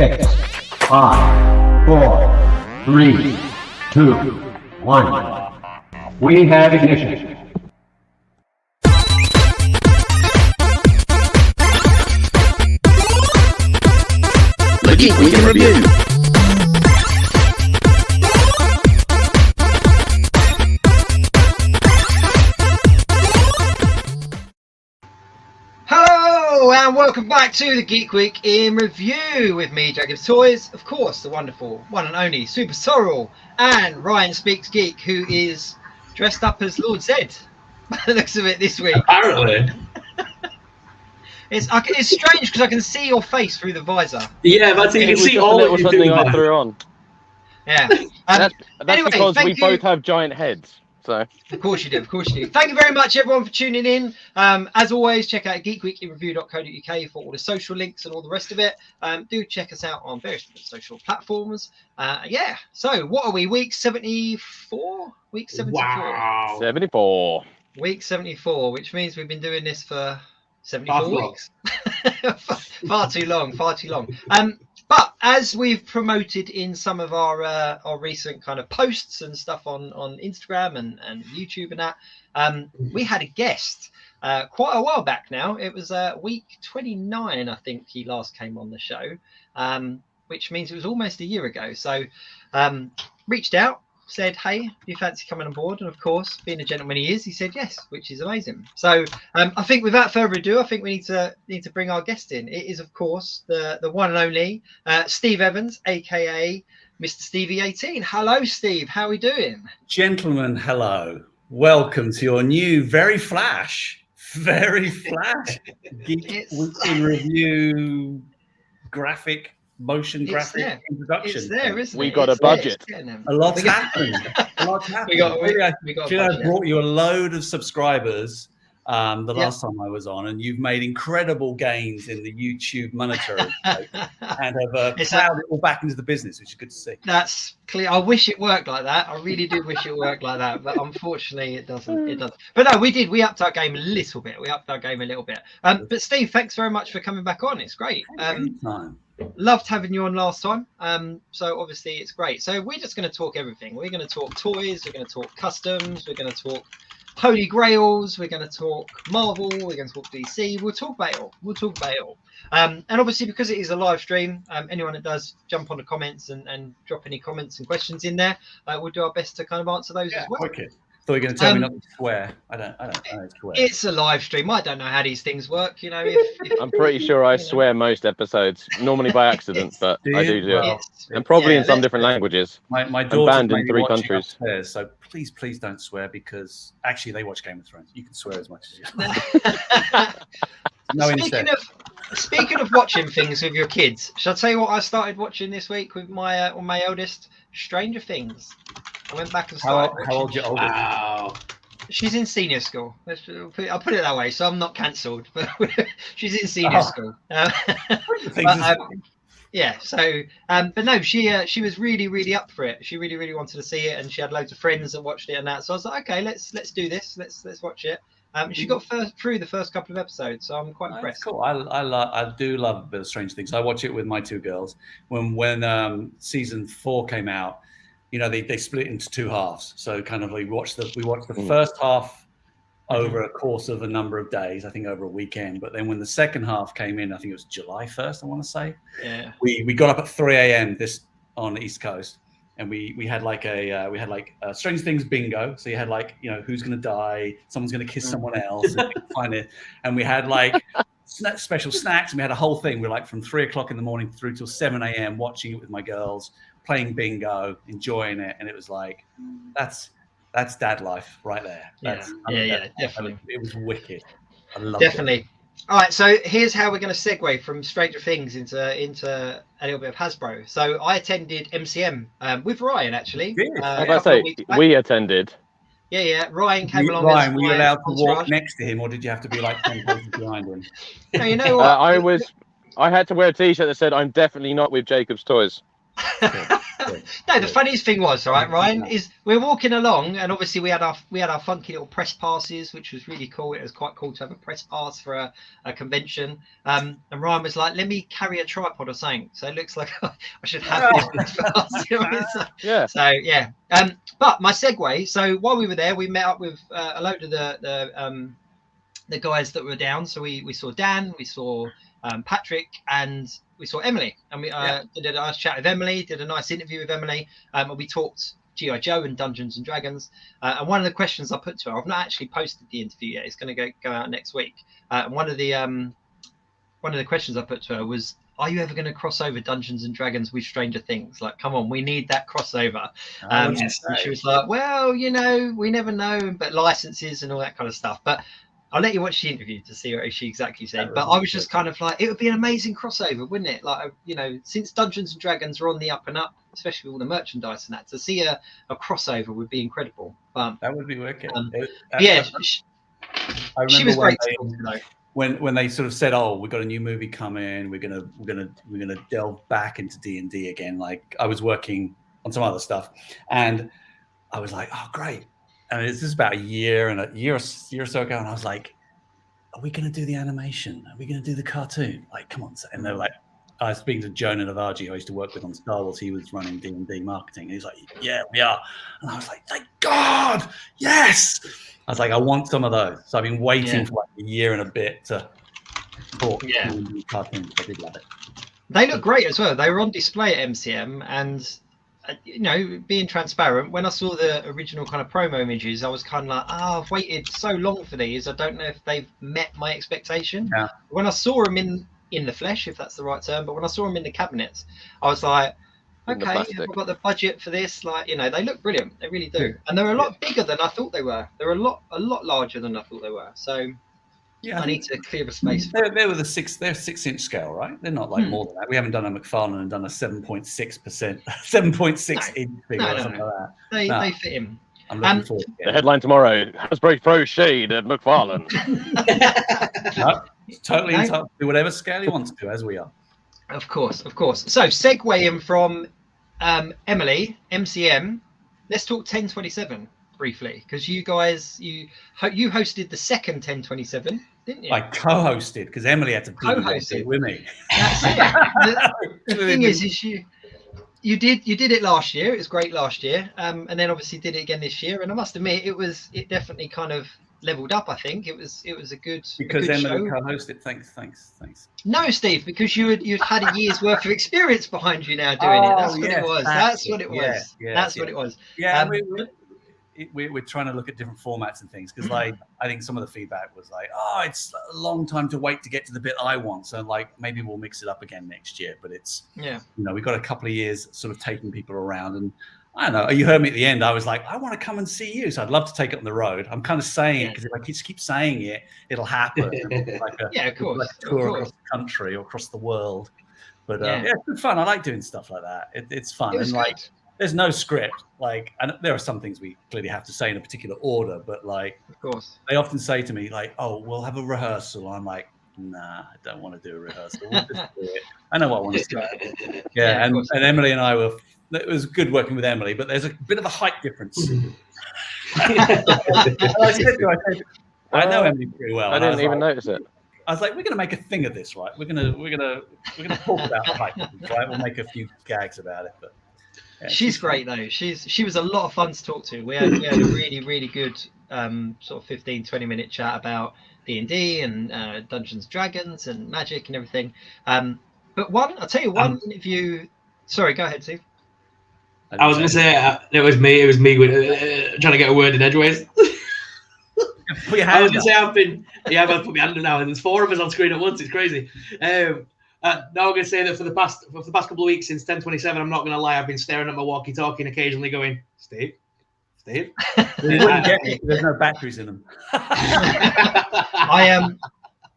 6, 5, 4, 3, 2, 1. We have ignition. The Geek Week in Review. Hello and welcome back to the Geek Week in Review with me, Jacob Toys, of course, the wonderful one and only SuperSorrell, and Ryan Speaks Geek, who is dressed up as Lord Zed by the looks of it this week. Apparently. It's strange because I can see your face through the visor. Yeah, but you can see all of you something doing I that. threw on. Yeah. That's anyway, because we thank you. both have giant heads. So Of course you do, of course you do. Thank you very much, everyone, for tuning in. As always, check out geekweekinreview.co.uk for all the social links and all the rest of it. Do check us out on various different social platforms. Yeah, so what are we, week 74? Week 74. Wow. 74. Week 74, which means we've been doing this for 74 Half a lot. weeks. Far too long, far too long. But as we've promoted in some of our recent kind of posts and stuff on Instagram and YouTube and that, we had a guest quite a while back now. It was week 29, I think he last came on the show, which means it was almost a year ago. So reached out, said, hey, do you fancy coming on board? And of course, being a gentleman he is, he said yes, which is amazing. So I think without further ado, I think we need to bring our guest in. It is, of course, the one and only Steve Evans, aka Mr. Stevie 18. Hello, Steve. How are we doing? Gentlemen, hello. Welcome to your new, very flash Geek Week in Review graphic, motion graphic introduction. It's there, isn't it? We got a It's there. budget. A lot's happened. A lot's happened. I brought you a load of subscribers the last time I was on, and you've made incredible gains in the YouTube monetary and have plowed it all back into the business, which is good to see. That's clear. I wish it worked like that. I really do wish it worked like that, but unfortunately it doesn't. It doesn't. But no, we did. We upped our game a little bit. But Steve, thanks very much for coming back on. It's great. Anytime. Loved having you on last time. So obviously it's great. So we're just going to talk everything. We're going to talk toys. We're going to talk customs. We're going to talk Holy Grails. We're going to talk Marvel. We're going to talk DC. We'll talk about it all. And obviously because it is a live stream, anyone that does jump on the comments and drop any comments and questions in there, we'll do our best to kind of answer those as well. Okay. So you're going to tell me not to swear. I don't swear. It's a live stream. I don't know how these things work. You know, if I'm pretty sure I swear most episodes, normally by accident, but I do it. And probably in some different languages. My I'm daughter's banned in maybe 3 watching countries. upstairs, so please don't swear, because actually they watch Game of Thrones. You can swear as much as you like. No Speaking of watching things with your kids, shall I tell you what I started watching this week with my eldest? Stranger Things. I went back and started. How old's your oldest? Wow. She's in senior school. I'll put it that way, so I'm not cancelled. But she's in senior school. Yeah. So, but no, she was really up for it. She really wanted to see it, and she had loads of friends that watched it and that. So I was like, okay, let's do this. Let's watch it. She got through the first couple of episodes, so I'm quite impressed. Cool. I do love a bit of Strange Things. I watch it with my 2 girls. When season 4 came out, you know, they split into 2 halves. So kind of we watched the first half over a course of a number of days, I think over a weekend. But then when the second half came in, I think it was July 1st, I want to say. Yeah. We got up at 3 a.m. on the East Coast, and we had like a Strange Things bingo. So you had like, you know, who's going to die, someone's going to kiss someone else, and find it. And we had like special snacks, and we had a whole thing. We were like from 3 o'clock in the morning through till 7 a.m. watching it with my girls, playing bingo, enjoying it, and it was like that's dad life right there. Definitely. It was wicked. I loved Definitely. All right, so here's how we're going to segue from Stranger Things into a little bit of Hasbro. So I attended MCM with Ryan, actually. We attended. Yeah. Ryan came along. Ryan, were you allowed to walk next to him, or did you have to be like 10 paces behind him? No, you know what? I had to wear a T-shirt that said, "I'm definitely not with Jacob's Toys." No, the funniest thing was, all right, Ryan, is we're walking along, and obviously we had our funky little press passes, which was really cool. It was quite cool to have a press pass for a convention. And Ryan was like, "Let me carry a tripod or something." So it looks like I should have this press pass. You know what I mean? Yeah. So yeah. But my segue. So while we were there, we met up with a load of the guys that were down. So we saw Dan, we saw Patrick, and we saw Emily, and we did a nice chat with Emily, did a nice interview with Emily, and we talked G.I. Joe and Dungeons and Dragons. And one of the questions I put to her, I've not actually posted the interview yet, it's going to go out next week. And one of the questions I put to her was, are you ever going to cross over Dungeons and Dragons with Stranger Things? Like, come on, we need that crossover. And she was like, well, you know, we never know, but licenses and all that kind of stuff. But I'll let you watch the interview to see what she exactly said. But I was just kind of like, it would be an amazing crossover, wouldn't it? Like, you know, since Dungeons and Dragons are on the up and up, especially with all the merchandise and that, to see a crossover would be incredible. But that would be wicked. She was great. When they sort of said, "Oh, we've got a new movie coming. We're gonna delve back into D&D again." Like, I was working on some other stuff, and I was like, "Oh, great." And this is about a year or so ago, and I was like, "Are we going to do the animation? Are we going to do the cartoon? Like, come on!" And they were like, I was speaking to Jonah Navaji, who I used to work with on Star Wars. He was running D&D marketing, and he's like, "Yeah, we are." And I was like, "Thank God, yes!" I was like, "I want some of those." So I've been waiting for like a year and a bit to talk D&D cartoons. I did love it. They look great as well. They were on display at MCM, and you know, being transparent, when I saw the original kind of promo images, I was kind of like, oh, I've waited so long for these. I don't know if they've met my expectation. Yeah. When I saw them in the flesh, if that's the right term, but when I saw them in the cabinets, I was like, okay, I've got the budget for this. Like, you know, they look brilliant. They really do. And they're a lot bigger than I thought they were. They're a lot larger than I thought they were. So I need to clear the space. They're 6-inch scale, right? They're not like more than that. We haven't done a McFarlane and done a 7.6 inch figure or something like that. They fit him. I'm looking forward to it. The headline tomorrow: Hasbro throws shade at McFarlane. No, totally entitled to do whatever scale he wants to, as we are. Of course. So segueing from Emily, MCM, let's talk 1027 briefly, because you guys, you hosted the second 1027, didn't you? I co-hosted because Emily had to co-host it with me. That's it. The thing is you did it last year. It was great last year, and then obviously did it again this year. And I must admit, it definitely kind of leveled up. I think it was a good Emily co-hosted. Thanks. No, Steve, because you'd had a year's worth of experience behind you now doing it. That's what it was. That's what it was. That's what it was. Yeah. We're trying to look at different formats and things, because like I think some of the feedback was like, oh, it's a long time to wait to get to the bit I want, so like maybe we'll mix it up again next year. But it's you know, we've got a couple of years sort of taking people around, and I don't know, you heard me at the end, I was like, I want to come and see you, so I'd love to take it on the road. I'm kind of saying it because if I keep saying it, it'll happen. Like of course, like a tour across the country or across the world. But it's good fun. I like doing stuff like that. It's fun. And like there's no script, like, and there are some things we clearly have to say in a particular order, but like, of course, they often say to me like, "Oh, we'll have a rehearsal." I'm like, "Nah, I don't want to do a rehearsal. We'll just do it. I know what I want to say." Yeah, and Emily and I it was good working with Emily, but there's a bit of a height difference. I know Emily pretty well. I didn't even notice it. I was like, we're going to make a thing of this, right? We're going to talk about height, right? We'll make a few gags about it, but. Yeah, she's great though. She was a lot of fun to talk to. We had a really good sort of 15-20 minute chat about D&D and Dungeons and Dragons and magic and everything. But I'll tell you one interview. Sorry, go ahead, Steve. I was going to say it was me with trying to get a word in edgeways. I was going to say I've put my hand in now, and there's 4 of us on screen at once. It's crazy. Now I'm going to say that for the past couple of weeks since 1027, I'm not going to lie, I've been staring at my walkie-talkie and occasionally going, Steve. You wouldn't get me. There's no batteries in them.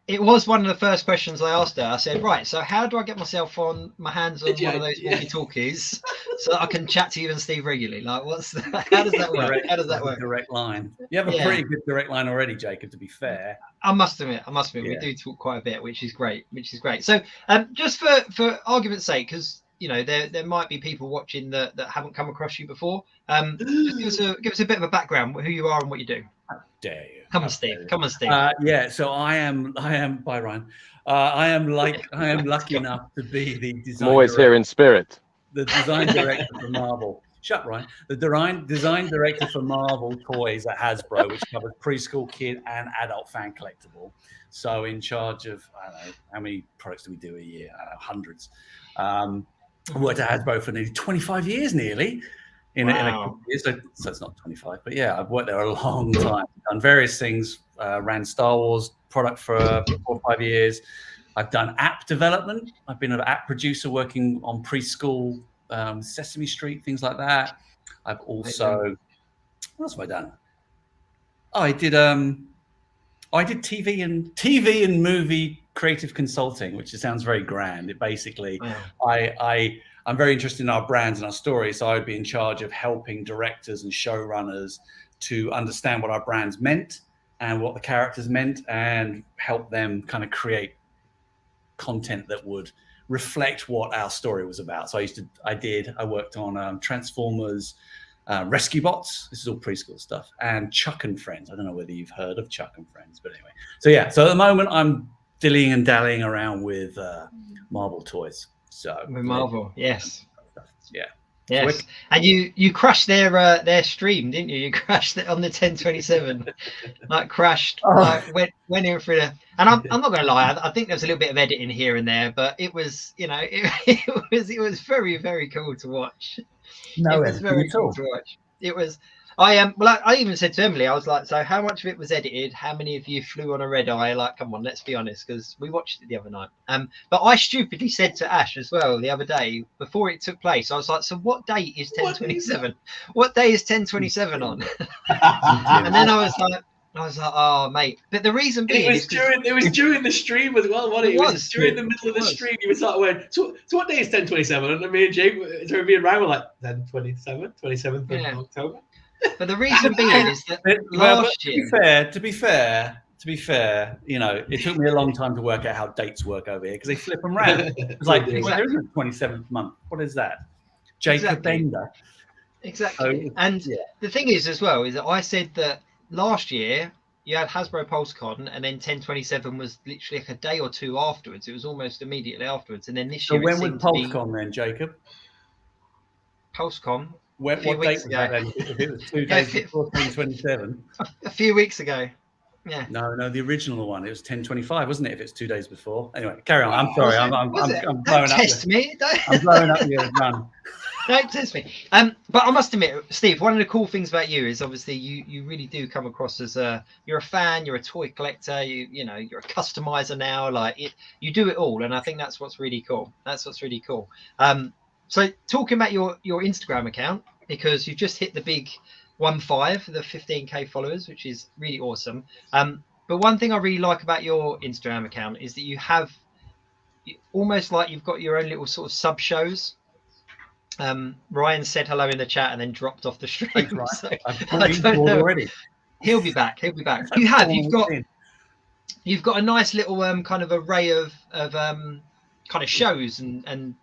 It was one of the first questions I asked her. I said, right, so how do I get my hands on one of those walkie-talkies so that I can chat to you and Steve regularly? Like, how does that work? How does that work? Direct line. You have a pretty good direct line already, Jacob, to be fair. I must admit, we do talk quite a bit, which is great. So just for argument's sake, because you know, there might be people watching that haven't come across you before. Just give us a bit of a background, who you are and what you do. How dare you? Come on, Steve. Yeah, so I am. Bye, Ryan. I am lucky enough to be the design. I'm always director, here in spirit. the design director for Marvel. Shut, Ryan. The design director for Marvel toys at Hasbro, which covers preschool, kid, and adult fan collectible. So in charge of, I don't know, how many products do we do a year? I don't know, hundreds. I worked at Hasbro for nearly 25 years, nearly. In a couple of years, so it's not 25, but yeah, I've worked there a long time. Done various things. Ran Star Wars product for 4 or 5 years. I've done app development. I've been an app producer working on preschool, Sesame Street, things like that. I've also, what else have I done? Oh, I did TV and movie creative consulting, which sounds very grand. It basically, I'm very interested in our brands and our stories, so I would be in charge of helping directors and showrunners to understand what our brands meant and what the characters meant, and help them kind of create content that would reflect what our story was about. So I worked on Transformers, Rescue Bots. This is all preschool stuff, and Chuck and Friends. I don't know whether you've heard of Chuck and Friends, but anyway. So yeah, so at the moment I'm dillying and dallying around with Marvel toys. So with Marvel, yes. Yeah. Yes, and you crashed their stream, didn't you? You crashed it on the 1027, went in for the. And I'm not going to lie, I think there was a little bit of editing here and there, but it was, you know, it was very, very cool to watch. No, it was very cool to watch. It was. I even said to Emily, I was like, so how much of it was edited? How many of you flew on a red eye? Like, come on, let's be honest, because we watched it the other night. But I stupidly said to Ash as well the other day before it took place, I was like, so what date is 1027? What day is 1027 on? And then I was like, oh mate. But the reason being it was during the stream as well, wasn't it? It was during the middle of the stream. You were sort of went, so what day is 1027? And me and Jake, me and Ryan were like, 1027, 27th of October. But the reason being is that last year. To be fair, you know, it took me a long time to work out how dates work over here because they flip them around. It's like, there isn't a 27th month. What is that? Jacob Bender. Exactly. The thing is as well is that I said that last year you had Hasbro PulseCon, and then 1027 was literally like a day or two afterwards. It was almost immediately afterwards, and then this year. So when was PulseCon then, Jacob? PulseCon. What date was that then? If it was 2 days before 1027. A few weeks ago. Yeah. No, the original one. It was 1025, wasn't it? If it's 2 days before. Anyway, carry on. I'm sorry. I'm blowing up. I'm blowing up your run. Don't test me. But I must admit, Steve, one of the cool things about you is obviously you really do come across as you're a fan, you're a toy collector, you know, you're a customizer now. Like you do it all, and I think that's what's really cool. So talking about your Instagram account, because you've just hit the big 1.5, the 15K followers, which is really awesome. But one thing I really like about your Instagram account is that you have almost like you've got your own little sort of sub shows. Ryan said hello in the chat and then dropped off the stream. Thanks, Ryan. So, I don't know. Already. He'll be back. You've got a nice little kind of array of kind of shows and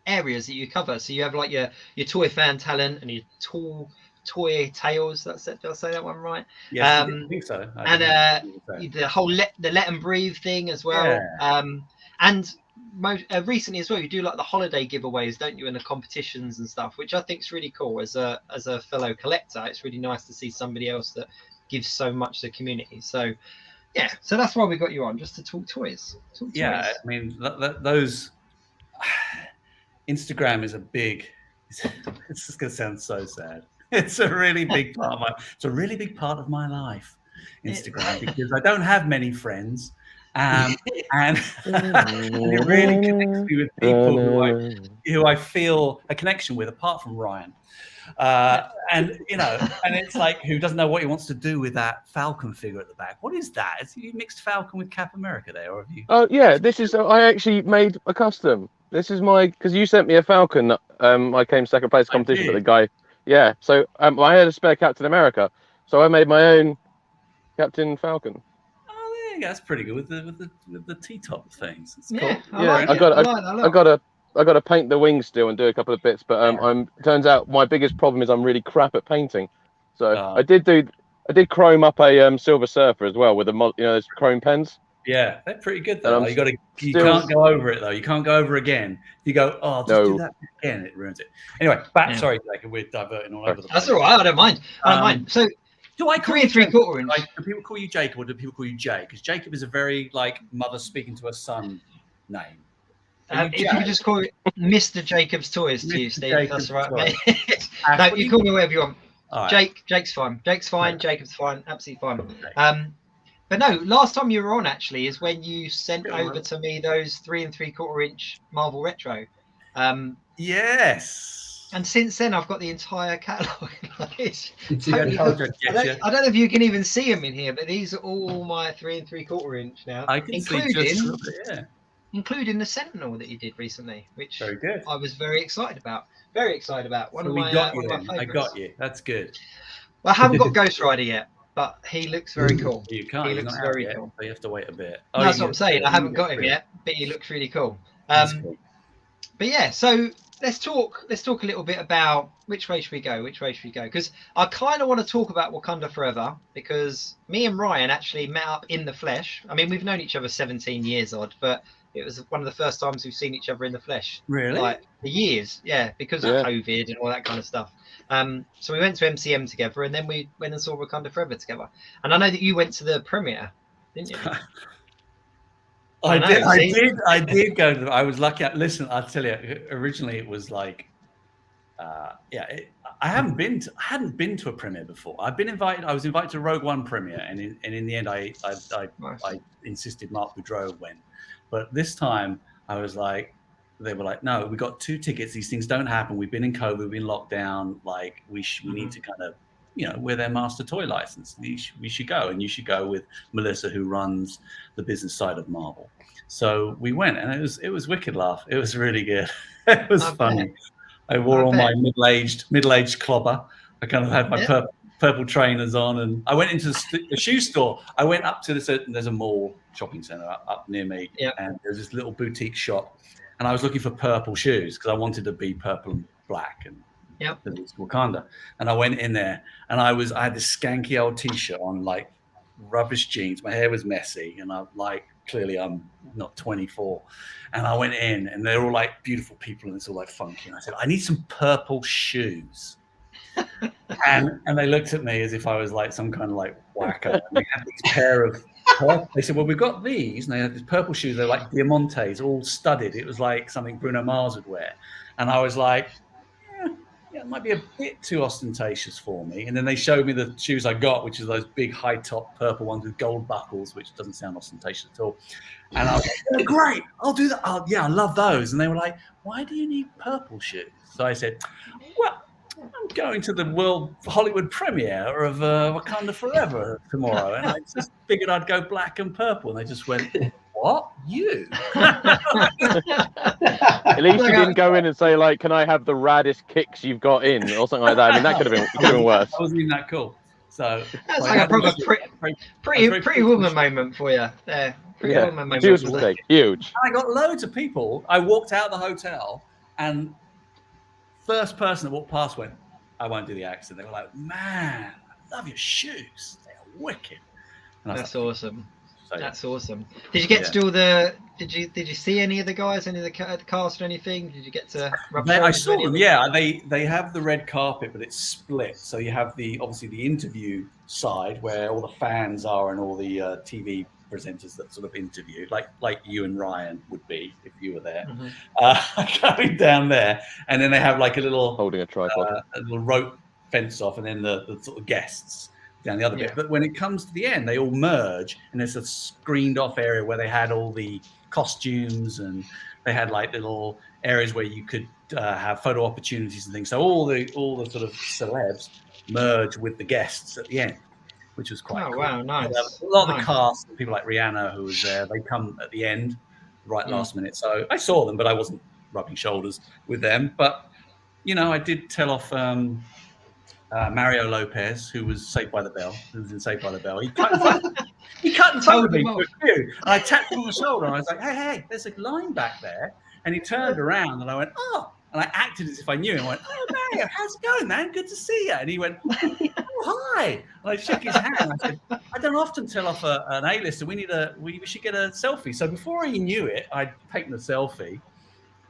areas that you cover. So you have like your toy fan talent and your toy tales. Did I say that one right? Yes, I think so. The whole let them breathe thing as well. Yeah. And recently as well, you do like the holiday giveaways, don't you, and the competitions and stuff, which I think is really cool. As a fellow collector, it's really nice to see somebody else that gives so much to the community. So yeah, so that's why we got you on, just to talk toys. I mean those. Instagram is a big. It's just gonna sound so sad. It's a really big part of my life, Instagram, because I don't have many friends, and it really connects me with people who I feel a connection with, apart from Ryan. And you know, and it's like, who doesn't know what he wants to do with that Falcon figure at the back? What is that? Is you mixed Falcon with Cap America there, or have you? Oh yeah, this is. I actually made a custom. This is because you sent me a Falcon. I came second place competition with a guy. Yeah, so I had a spare Captain America, so I made my own Captain Falcon. Oh, there you go. That's pretty good with the T-top things. It's cool. I got to paint the wings still and do a couple of bits, but turns out my biggest problem is I'm really crap at painting. So I did chrome up a Silver Surfer as well with those chrome pens. Yeah, they're pretty good though. You can't go over it though. You can't go over again. If you go, I'll just do that again, it ruins it. Anyway, sorry, Jacob, we're diverting all over the place. That's all right. I don't mind. So do I call 3 3/4 inch? Do people call you Jacob or do people call you Jay? Because Jacob is a very mother speaking to her son name. If you could just call it Mr. Jacob's Toys to you, Steve, that's right, mate. No, you call me whatever you want. Right. Jake's fine. Jake's fine. Okay. Jacob's fine. Absolutely fine. Okay. But no, last time you were on actually is when you sent over to me those 3 3/4 inch Marvel Retro. Yes. And since then, I've got the entire catalogue. Totally I don't know if you can even see them in here, but these are all my 3 3/4 inch now. I can see just a little bit, yeah. Including the Sentinel that you did recently, which very good. I was very excited about. Very excited about. One of my favorites. I got you. That's good. Well, I haven't got Ghost Rider yet, but he looks very cool. You can't. He looks very cool. So you have to wait a bit. That's what I'm saying. I haven't got him yet, but he looks really cool. But yeah, so let's talk a little bit about which way should we go? Because I kind of want to talk about Wakanda Forever because me and Ryan actually met up in the flesh. I mean, we've known each other 17 years odd, but it was one of the first times we've seen each other in the flesh. Really? Like for years, yeah, because of COVID and all that kind of stuff. So we went to MCM together, and then we went and saw Wakanda Forever together. And I know that you went to the premiere, didn't you? I did go to. I was lucky. Listen, I'll tell you. Originally, it was like, I hadn't been to a premiere before. I've been invited. I was invited to Rogue One premiere, and in the end, I insisted Mark Boudreau went. But this time, I was like, they were like, no, we got 2 tickets. These things don't happen. We've been in COVID. We've been locked down. Like, we need to kind of, we're their master toy license. We should go. And you should go with Melissa, who runs the business side of Marvel. So we went, and it was wicked laugh. It was really good. It was funny. I wore all my middle-aged clobber. I kind of had my purple trainers on, and I went into the shoe store. I went up to there's a mall shopping center up near me, and there's this little boutique shop, and I was looking for purple shoes because I wanted to be purple and black, and it's Wakanda. And I went in there, and I had this skanky old t-shirt on, like rubbish jeans. My hair was messy, and clearly I'm not 24. And I went in, and they're all like beautiful people, and it's all like funky. And I said, I need some purple shoes. and they looked at me as if I was like some kind of like whacker. And they had this pair of they said, well, we've got these, and they had these purple shoes. They're like diamantes, all studded. It was like something Bruno Mars would wear. And I was like, it might be a bit too ostentatious for me. And then they showed me the shoes I got, which is those big high top purple ones with gold buckles, which doesn't sound ostentatious at all. And I was like, great, I'll do that. I love those. And they were like, why do you need purple shoes? So I said, well, I'm going to the world Hollywood premiere of Wakanda Forever tomorrow. And I just figured I'd go black and purple. And they just went, what? You? At least you didn't go in and say, like, can I have the raddest kicks you've got in, or something like that. I mean, that could have been worse. I wasn't even that cool. So that's like a proper pretty woman moment for you there. Pretty woman moment. Huge mistake. Huge. And I got loads of people. I walked out of the hotel, and first person that walked past went, I won't do the accent. They were like, man, I love your shoes. They're wicked. And that's awesome. So, that's awesome. Did you get to do all the? Did you see any of the guys, any of the cast or anything? Did you get to? I saw them. Yeah, they have the red carpet, but it's split. So you have obviously the interview side where all the fans are and all the TV presenters that sort of interview, like you and Ryan would be if you were there, going down there. And then they have like a little holding a tripod, a little rope fence off, and then the sort of guests down the other bit. But when it comes to the end, they all merge, and there's a screened off area where they had all the costumes, and they had like little areas where you could have photo opportunities and things. So all the sort of celebs merge with the guests at the end, which was quite cool. Wow, nice. A lot of the cast, people like Rihanna, who was there, they come at the end, last minute. So I saw them, but I wasn't rubbing shoulders with them. But, I did tell off Mario Lopez, who was Saved by the Bell, He cut in front of me for a few. And I tapped him on the shoulder, and I was like, hey, there's a line back there. And he turned around and I went, oh, and I acted as if I knew him. I went, oh, Mario, how's it going, man? Good to see you. And he went, oh, hi. And I shook his hand. I said, I don't often tell off an A-lister. We should get a selfie. So before he knew it, I'd taken a selfie.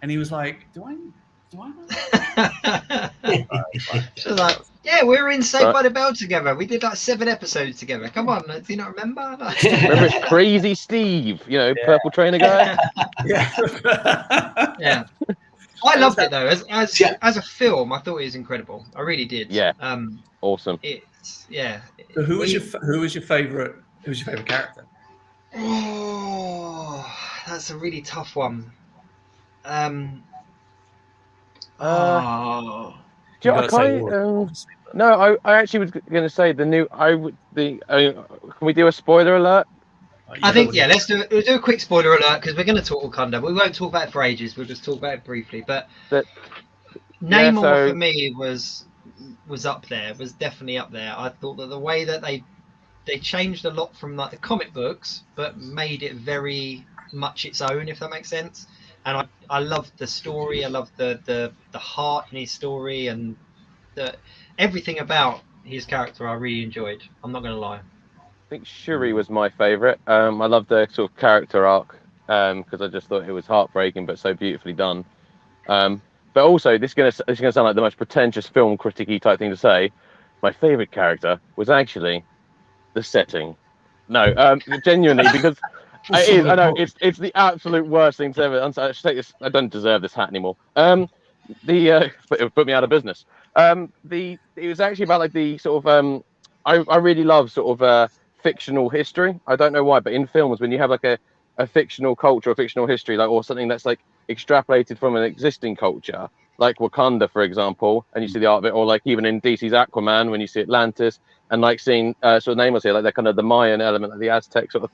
And he was like, do I know? She was like, yeah, we were in Saved by the Bell together. We did like 7 episodes together. Come on, do you not remember? Remember it's Crazy Steve, purple trainer guy? Yeah. I loved it though. As a film, I thought it was incredible. I really did. Yeah. Awesome. So who was your favorite character? Oh, that's a really tough one. No, I actually was going to say can we do a spoiler alert? I think we'll do a quick spoiler alert because we're going to talk Wakanda. We won't talk about it for ages. We'll just talk about it briefly. But Namor for me was up there. Was definitely up there. I thought that the way that they changed a lot from like the comic books, but made it very much its own, if that makes sense. And I loved the story. I loved the heart in his story and everything about his character. I really enjoyed. I'm not going to lie. I think Shuri was my favourite. I loved the sort of character arc because I just thought it was heartbreaking but so beautifully done. But also, this is gonna sound like the most pretentious film critique-y type thing to say. My favourite character was actually the setting. No, genuinely, because it is. I know it's the absolute worst thing to ever. I should take this. I don't deserve this hat anymore. But it put me out of business. It was actually about like the sort of I really love sort of fictional history. I don't know why, but in films when you have like a fictional culture or fictional history, like or something that's like extrapolated from an existing culture, like Wakanda, for example, and you see the art of it, or like even in DC's Aquaman when you see Atlantis, and like seeing sort of Namor's here, like that kind of the Mayan element, like the Aztec sort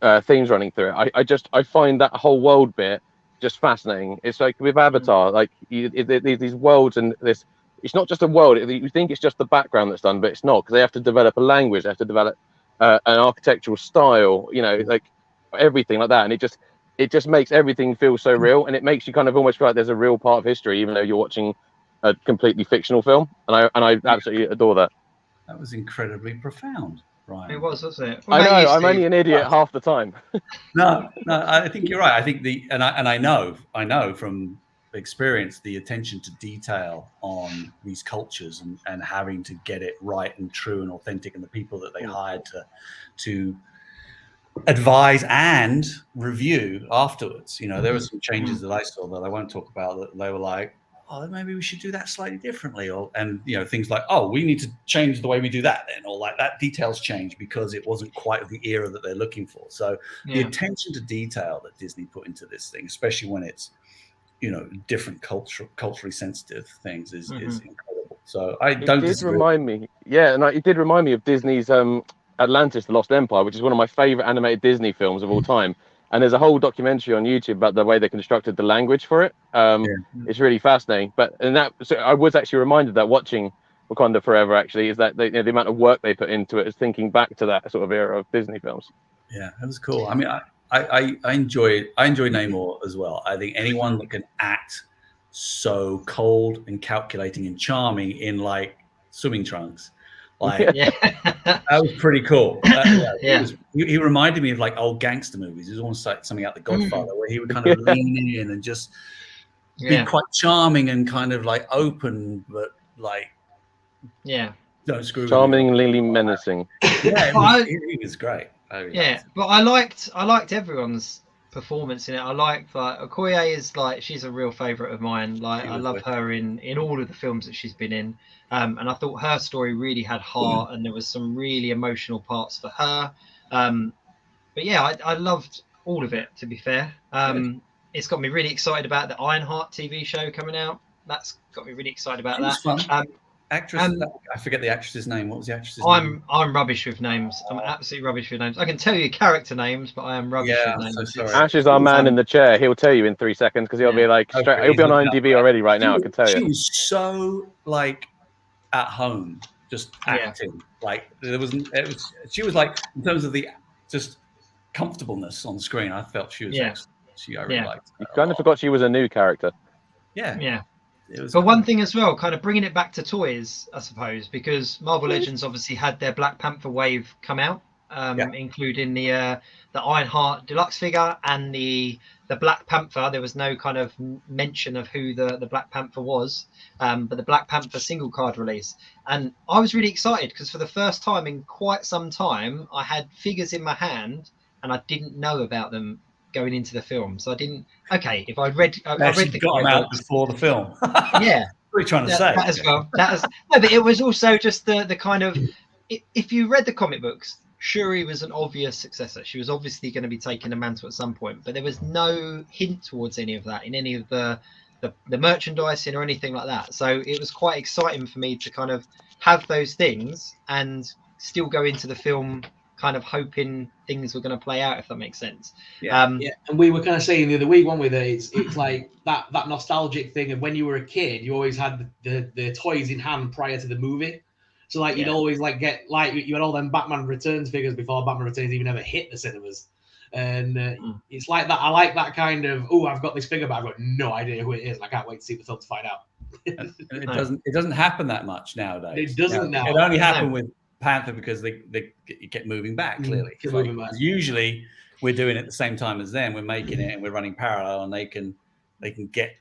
of themes running through it. I find that whole world bit just fascinating. It's like with Avatar, like these worlds and this. It's not just a world. You think it's just the background that's done, but it's not because they have to develop a language. They have to develop an architectural style. Like everything like that, and it just makes everything feel so real, and it makes you kind of almost feel like there's a real part of history, even though you're watching a completely fictional film. And I absolutely adore that. That was incredibly profound, Ryan. It was, wasn't it? I know. I'm only an idiot half the time. No, I think you're right. I think I know from experience the attention to detail on these cultures and having to get it right and true and authentic, and the people that they hired to advise and review afterwards. There were some changes that I saw that I won't talk about, that they were like, oh, maybe we should do that slightly differently, and things like, oh, we need to change the way we do that then, or like that details change because it wasn't quite the era that they're looking for. So the attention to detail that Disney put into this thing, especially when it's different culturally sensitive things, is incredible. So it did remind me of Disney's Atlantis: The Lost Empire, which is one of my favorite animated Disney films of all time. And there's a whole documentary on YouTube about the way they constructed the language for it. It's really fascinating. So I was actually reminded that watching Wakanda Forever actually is that the amount of work they put into it is thinking back to that sort of era of Disney films. Yeah, it was cool. I mean, I enjoy Namor as well. I think anyone that can act so cold and calculating and charming in like swimming trunks, that was pretty cool. He reminded me of like old gangster movies. It was almost like something out The Godfather, where he would kind of lean in and just be quite charming and kind of like open, but like don't screw. Charmingly menacing. Yeah, he was great. But I liked everyone's performance in it. I liked Okoye is like, she's a real favorite of mine. Like I love her in all of the films that she's been in. And I thought her story really had heart, and there was some really emotional parts for her. But yeah, I loved all of it, to be fair. It's got me really excited about the Ironheart TV show coming out. That's got me really excited about that. Actress, I forget the actress's name. What was the actress's name? I'm rubbish with names. I'm absolutely rubbish with names. I can tell you character names, but I am rubbish with names. So sorry. Ash is our man in the chair. He'll tell you in 3 seconds because he'll be like, he'll be on IMDb already right now. I can tell you. She was so like at home, just acting. Like she was like, in terms of the just comfortableness on screen, I felt she was excellent. I really liked. You kind of forgot she was a new character. Yeah. It was But one thing as well, kind of bringing it back to toys, I suppose, because Marvel Legends obviously had their Black Panther wave come out, including the Ironheart deluxe figure and the Black Panther. There was no kind of mention of who the Black Panther was, but the Black Panther single card release. And I was really excited because for the first time in quite some time, I had figures in my hand and I didn't know about them going into the film. So I didn't. Okay, if I read the got them out before the film. Yeah. What are you trying to say? That as well. No, but it was also just the kind of, if you read the comic books, Shuri was an obvious successor. She was obviously going to be taking the mantle at some point, but there was no hint towards any of that in any of the merchandising or anything like that. So it was quite exciting for me to kind of have those things and still go into the film kind of hoping things were going to play out, if that makes sense. And we were kind of saying the other week, weren't we, that it's like that nostalgic thing of when you were a kid, you always had the toys in hand prior to the movie. So like you'd always like get like you had all them Batman Returns figures before Batman Returns even ever hit the cinemas. And it's like that. I like that kind of, I've got this figure, but I've got no idea who it is. I can't wait to see the film to find out. It doesn't happen that much nowadays. It doesn't now. It only happened with Panther because they kept moving back. Clearly, usually we're doing it at the same time as them. We're making it and we're running parallel, and they can get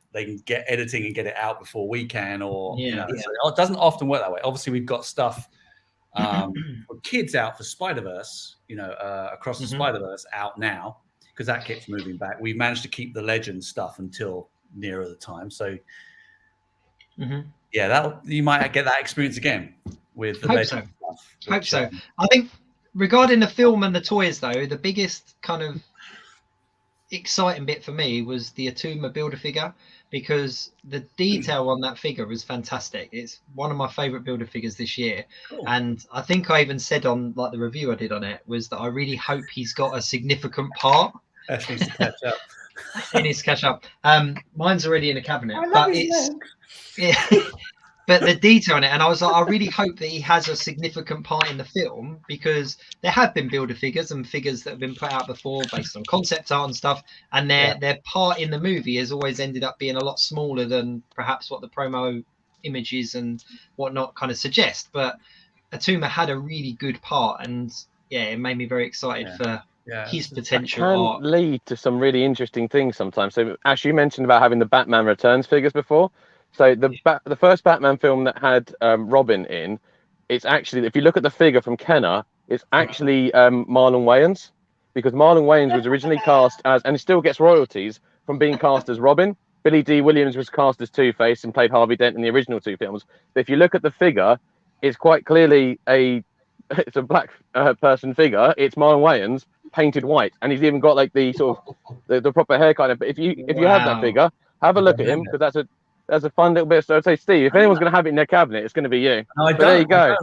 editing and get it out before we can. So it doesn't often work that way. Obviously, we've got stuff for kids out for Spider-Verse. Across the Spider-Verse out now because that keeps moving back. We managed to keep the Legend stuff until nearer the time. So you might get that experience again with the Legend stuff. Hope so. I think regarding the film and the toys, though, the biggest kind of exciting bit for me was the Atuma Build-A-Figure, because the detail on that figure was fantastic. It's one of my favorite Build-A-Figures this year. Cool. And I think I even said on like the review I did on it was that I really hope he's got a significant part. That needs to catch up. It needs to catch up. Mine's already in a cabinet, but the detail on it, and I was like, I really hope that he has a significant part in the film, because there have been Build-A-Figures and figures that have been put out before based on concept art and stuff, and their part in the movie has always ended up being a lot smaller than perhaps what the promo images and whatnot kind of suggest. But Atuma had a really good part, and it made me very excited for his potential. It can lead to some really interesting things sometimes. So Ash, you mentioned about having the Batman Returns figures before. So the first Batman film that had Robin in, it's actually, if you look at the figure from Kenner, it's actually Marlon Wayans, because Marlon Wayans was originally cast as, and he still gets royalties from being cast as Robin. Billy D. Williams was cast as Two-Face and played Harvey Dent in the original two films. But if you look at the figure, it's quite clearly it's a black person figure. It's Marlon Wayans painted white, and he's even got like the sort of the proper hair kind of. But if you have that figure, have a look at him, because that's a fun little bit. So I'd say, Steve, if anyone's going to have it in their cabinet, it's going to be you. No, there you go.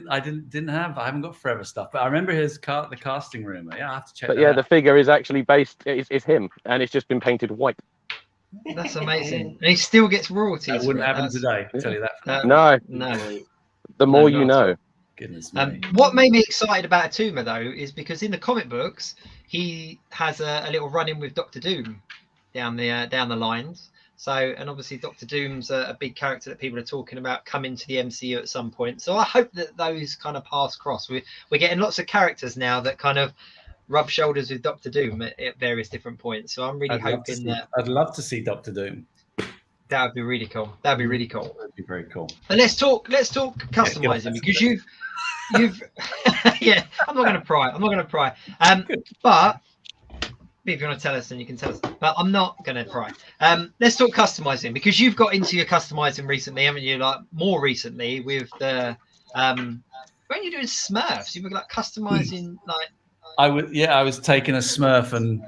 I haven't got Forever stuff, but I remember the casting room. Yeah, I have to check. But the figure is actually based. It's him, and it's just been painted white. That's amazing, and he still gets royalties. That wouldn't happen today. I'll tell you that. No. The more you know. Goodness me. What made me excited about Atuma though is because in the comic books he has a little run-in with Doctor Doom down the lines. So, and obviously Doctor Doom's a big character that people are talking about coming to the MCU at some point. So I hope that those kind of paths cross. We're getting lots of characters now that kind of rub shoulders with Doctor Doom at various different points. So I'm really hoping that. I'd love to see Doctor Doom. That would be really cool. That'd be really cool. That'd be very cool. And let's talk customizing, because you've I'm not going to pry. But if you want to tell us, then you can tell us. But I'm not going to pry. Let's talk customizing, because you've got into your customizing recently, haven't you? Like more recently with the when you're doing Smurfs, you were like customizing like. I was taking a Smurf and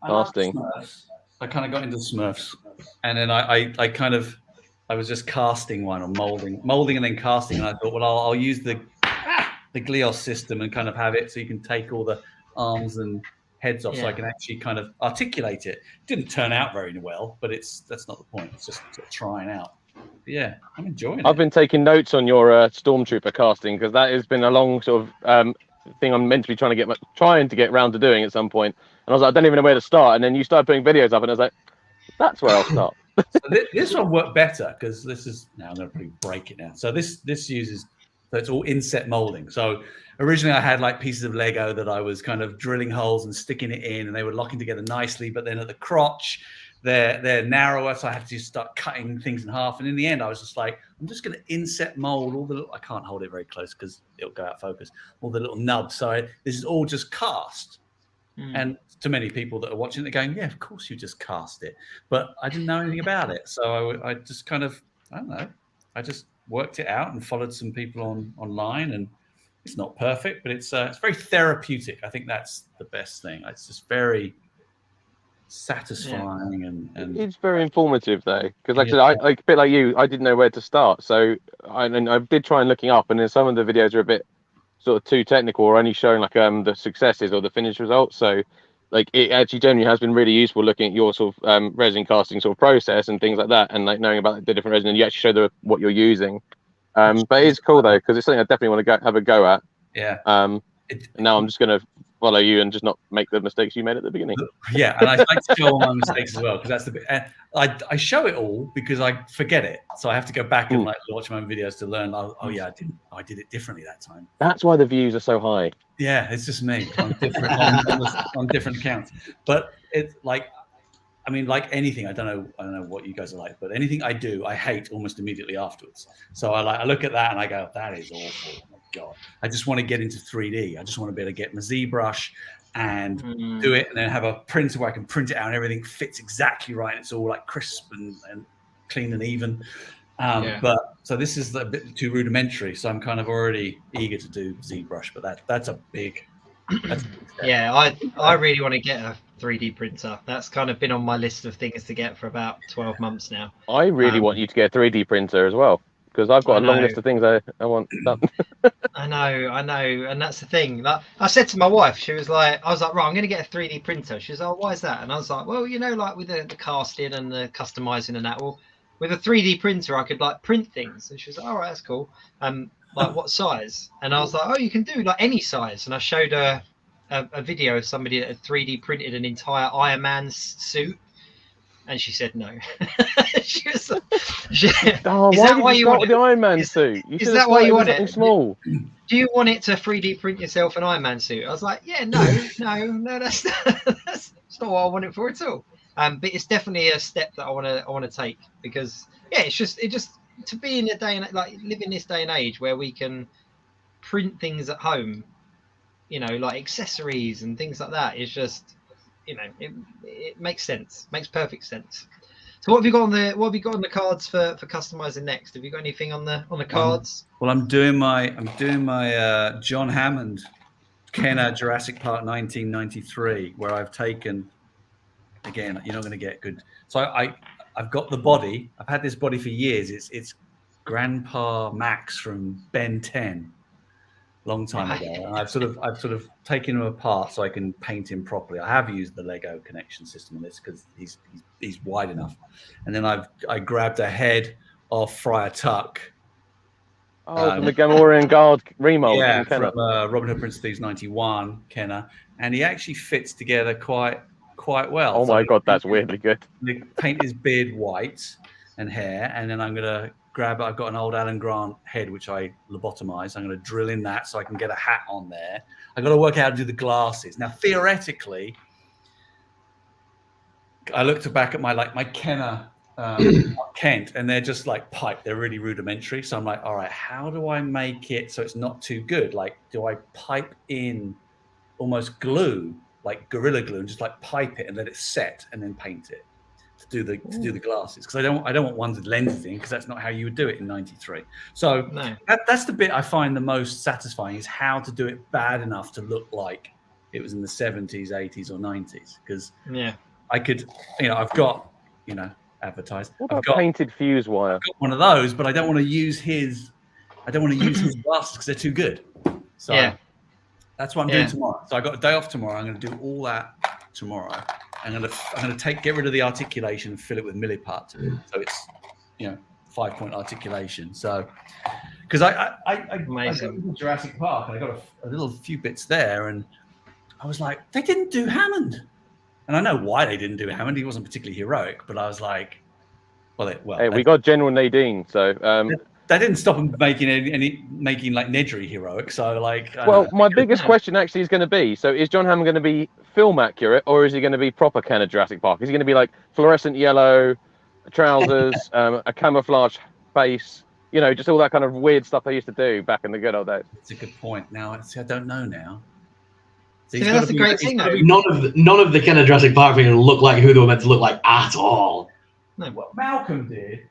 casting. I kind of got into Smurfs, and then I was just casting one or molding and then casting, and I thought, well, I'll use the Glios system and kind of have it so you can take all the arms and heads off, so I can actually kind of articulate it. Didn't turn out very well, but that's not the point. It's just sort of trying out. But yeah, I'm enjoying it. I've been taking notes on your Stormtrooper casting, because that has been a long sort of thing I'm meant to be trying to get round to doing at some point. I was like, I don't even know where to start. And then you started putting videos up, and I was like, that's where I'll start. So this one worked better because this is now I'm going to break it now. So this uses, so it's all inset molding. So originally I had like pieces of Lego that I was kind of drilling holes and sticking it in, and they were locking together nicely. But then at the crotch, they're narrower, so I had to start cutting things in half. And in the end, I was just like, I'm just going to inset mold all the little, I can't hold it very close because it'll go out of focus, all the little nubs. So this is all just cast. And to many people that are watching, they're going, yeah, of course you just cast it. But I didn't know anything about it. So I just kind of, I don't know, I just worked it out and followed some people online. And it's not perfect, but it's very therapeutic. I think that's the best thing. It's just very satisfying and it's very informative though, because like I said, I like a bit like you, I didn't know where to start, so I did try and looking up, and then some of the videos are a bit sort of too technical or only showing like the successes or the finished results. So like it actually generally has been really useful looking at your sort of resin casting sort of process and things like that, and like knowing about the different resin, and you actually show what you're using. But it's cool though, because it's something I definitely want to have a go at. Now I'm just going to follow you and just not make the mistakes you made at the beginning. Yeah, and I like to show all my mistakes as well, because that's the bit. And I show it all because I forget it, so I have to go back and like watch my own videos to learn. Oh yeah, I did it differently that time. That's why the views are so high. Yeah, it's just me on different on different accounts. But it's like, I mean, like anything, I don't know what you guys are like, but anything I do, I hate almost immediately afterwards. So I look at that and I go, that is awful. Oh my God. I just want to get into 3D. I just want to be able to get my ZBrush and do it, and then have a printer where I can print it out and everything fits exactly right. It's all like crisp and clean and even. But so this is a bit too rudimentary. So I'm kind of already eager to do ZBrush, but that's a big. Yeah, I really want to get a 3D printer. That's kind of been on my list of things to get for about 12 months now. I really want you to get a 3D printer as well, because I've got a long list of things I want done. I know, and that's the thing. Like, I said to my wife, I was like, right, I'm going to get a 3D printer. She was like, oh, why is that? And I was like, well, you know, like with the casting and the customizing and that, well, with a 3D printer, I could like print things. And she was like, all right, that's cool. Like what size? And I was like, oh, you can do like any size. And I showed her a video of somebody that had 3D printed an entire Iron Man suit, and she said no. She was like, is that why you want the Iron Man suit? Is that why you want it? Small. Do you want it to 3D print yourself an Iron Man suit? I was like, yeah, no, that's not what I want it for at all. But it's definitely a step that I want to take, because it just to be in a day and like live in this day and age where we can print things at home, you know, like accessories and things like that, is just, you know, it makes sense, makes perfect sense. So what have you got on the cards for customizing next? Have you got anything on the cards? Well, I'm doing my John Hammond Kenner Jurassic Park 1993, where I've taken, again, you're not going to get good. So I've got the body. I've had this body for years. It's Grandpa Max from Ben 10, long time ago. And I've sort of taken him apart so I can paint him properly. I have used the Lego connection system on this because he's wide enough. And then I grabbed a head of Friar Tuck. Oh, from the Gamorrean Guard remold. Yeah, from Robin Hood Prince of Thieves 91, Kenner. And he actually fits together quite well. Oh my God, that's weirdly good. Paint his beard white and hair, and then I'm gonna grab. I've got an old Alan Grant head which I lobotomized. I'm gonna drill in that so I can get a hat on there. I got to work out how to do the glasses. Now, theoretically, I looked back at my Kenner Kent, and they're just like pipe. They're really rudimentary. So I'm like, all right, how do I make it so it's not too good? Like, do I pipe in almost glue, like Gorilla Glue, and just like pipe it and let it set and then paint it to do the glasses? Because I don't want ones with lenses in, because that's not how you would do it in 93. So that's the bit I find the most satisfying, is how to do it bad enough to look like it was in the 70s, 80s, or 90s. Because I could, I've got, advertised. What about painted fuse wire? I've got one of those, but I don't want to use his. I don't want to use his glasses because they're too good. So that's what I'm doing tomorrow. So I got a day off tomorrow. I'm going to do all that tomorrow. I'm going to get rid of the articulation and fill it with milliput. So it's 5-point articulation. So because I got Jurassic Park and I got a few bits there, and I was like, they didn't do Hammond. And I know why they didn't do Hammond. He wasn't particularly heroic, but I was like, hey, we got General Nadine, so they didn't stop him making like Nedry heroic. So like, well, my biggest question actually is going to be: so is John Hammond going to be film accurate, or is he going to be proper kind of Jurassic Park? Is he going to be like fluorescent yellow trousers, a camouflage face? You know, just all that kind of weird stuff they used to do back in the good old days. It's a good point. Now, see, I don't know now. So See, that's a great thing, though. None of the kind of Jurassic Park figures look like who they were meant to look like at all. No, Well, Malcolm did,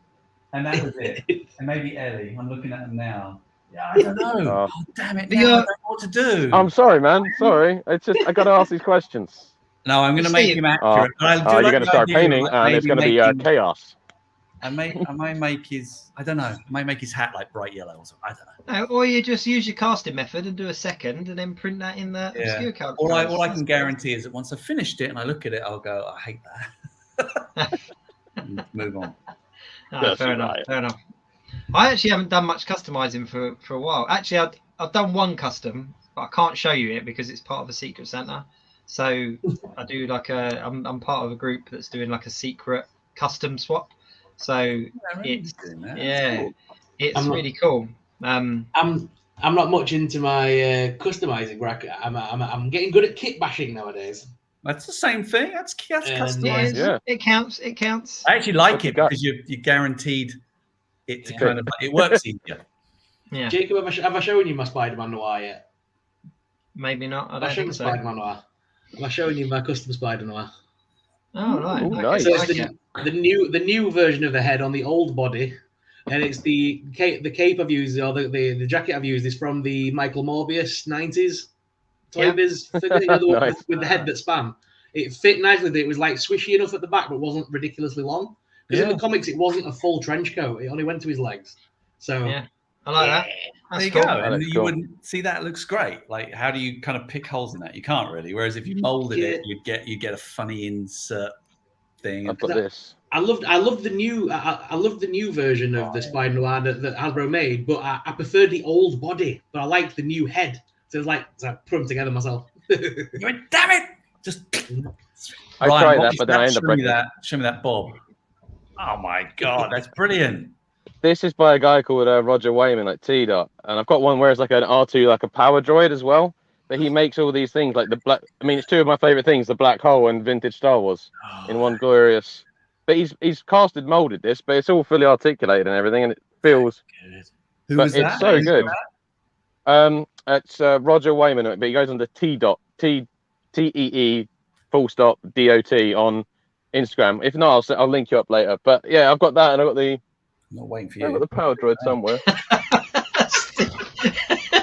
and that was it. And maybe Ellie. I'm looking at them now. Yeah, I don't know. Oh, damn it! Now I don't know what to do. I'm sorry, man. Sorry. It's just I got to ask these questions. No, I'm going to make him accurate. You're going to start painting, and it's going to be chaos. I might make his. I don't know. I might make his hat like bright yellow or something. I don't know. Or you just use your casting method and do a second, and then print that in the obscure card. All I can guarantee is that once I've finished it and I look at it, I'll go, I hate that. Move on. Fair enough. I actually haven't done much customizing for a while. Actually, I've done one custom, but I can't show you it because it's part of a Secret Santa. So I do like I'm part of a group that's doing like a secret custom swap. So it's really cool. I'm not much into my customizing. I'm getting good at kit bashing nowadays. That's the same thing. That's customized. Yeah. It counts. I actually like it because you're guaranteed it to kind of it works easier. Yeah. Jacob, have I shown you my Spider-Man Noir yet? Maybe not. I don't think so. Spider-Man Noir. Am I showing you my custom Spider Noir? Oh right. Ooh, nice. So it's the new version of the head on the old body, and it's the cape I've used, or the jacket I've used is from the Michael Morbius 90s Toy Biz figure, Nice. with the head that span. It fit nicely. It was like swishy enough at the back, but wasn't ridiculously long. Because in the comics, it wasn't a full trench coat. It only went to his legs. So yeah, I like that. There you go. And you wouldn't see that. It looks great. Like, how do you kind of pick holes in that? You can't really. Whereas if you molded it, you get a funny insert thing. I've got this. I loved the new version of the Spider Noir that Hasbro made, but I preferred the old body. But I liked the new head. So it was so I put them together myself. Damn it! Just I tried that, but then I ended up breaking it. Show me that Bob. Oh my god, that's brilliant. This is by a guy called Roger Wayman, like T-Dot, and I've got one where it's like an R2, like a power droid as well. But he makes all these things like the black. I mean, it's two of my favorite things: the black hole and vintage Star Wars in one glorious. But he's casted molded this, but it's all fully articulated and everything, and it feels. Who was that? It's so good. It's Roger Wayman, but he goes under T-Dot, TEE full stop DOT on Instagram. If not, I'll link you up later. But yeah, I've got that, and I've got the. I'm not waiting for you. I've got the power droid somewhere.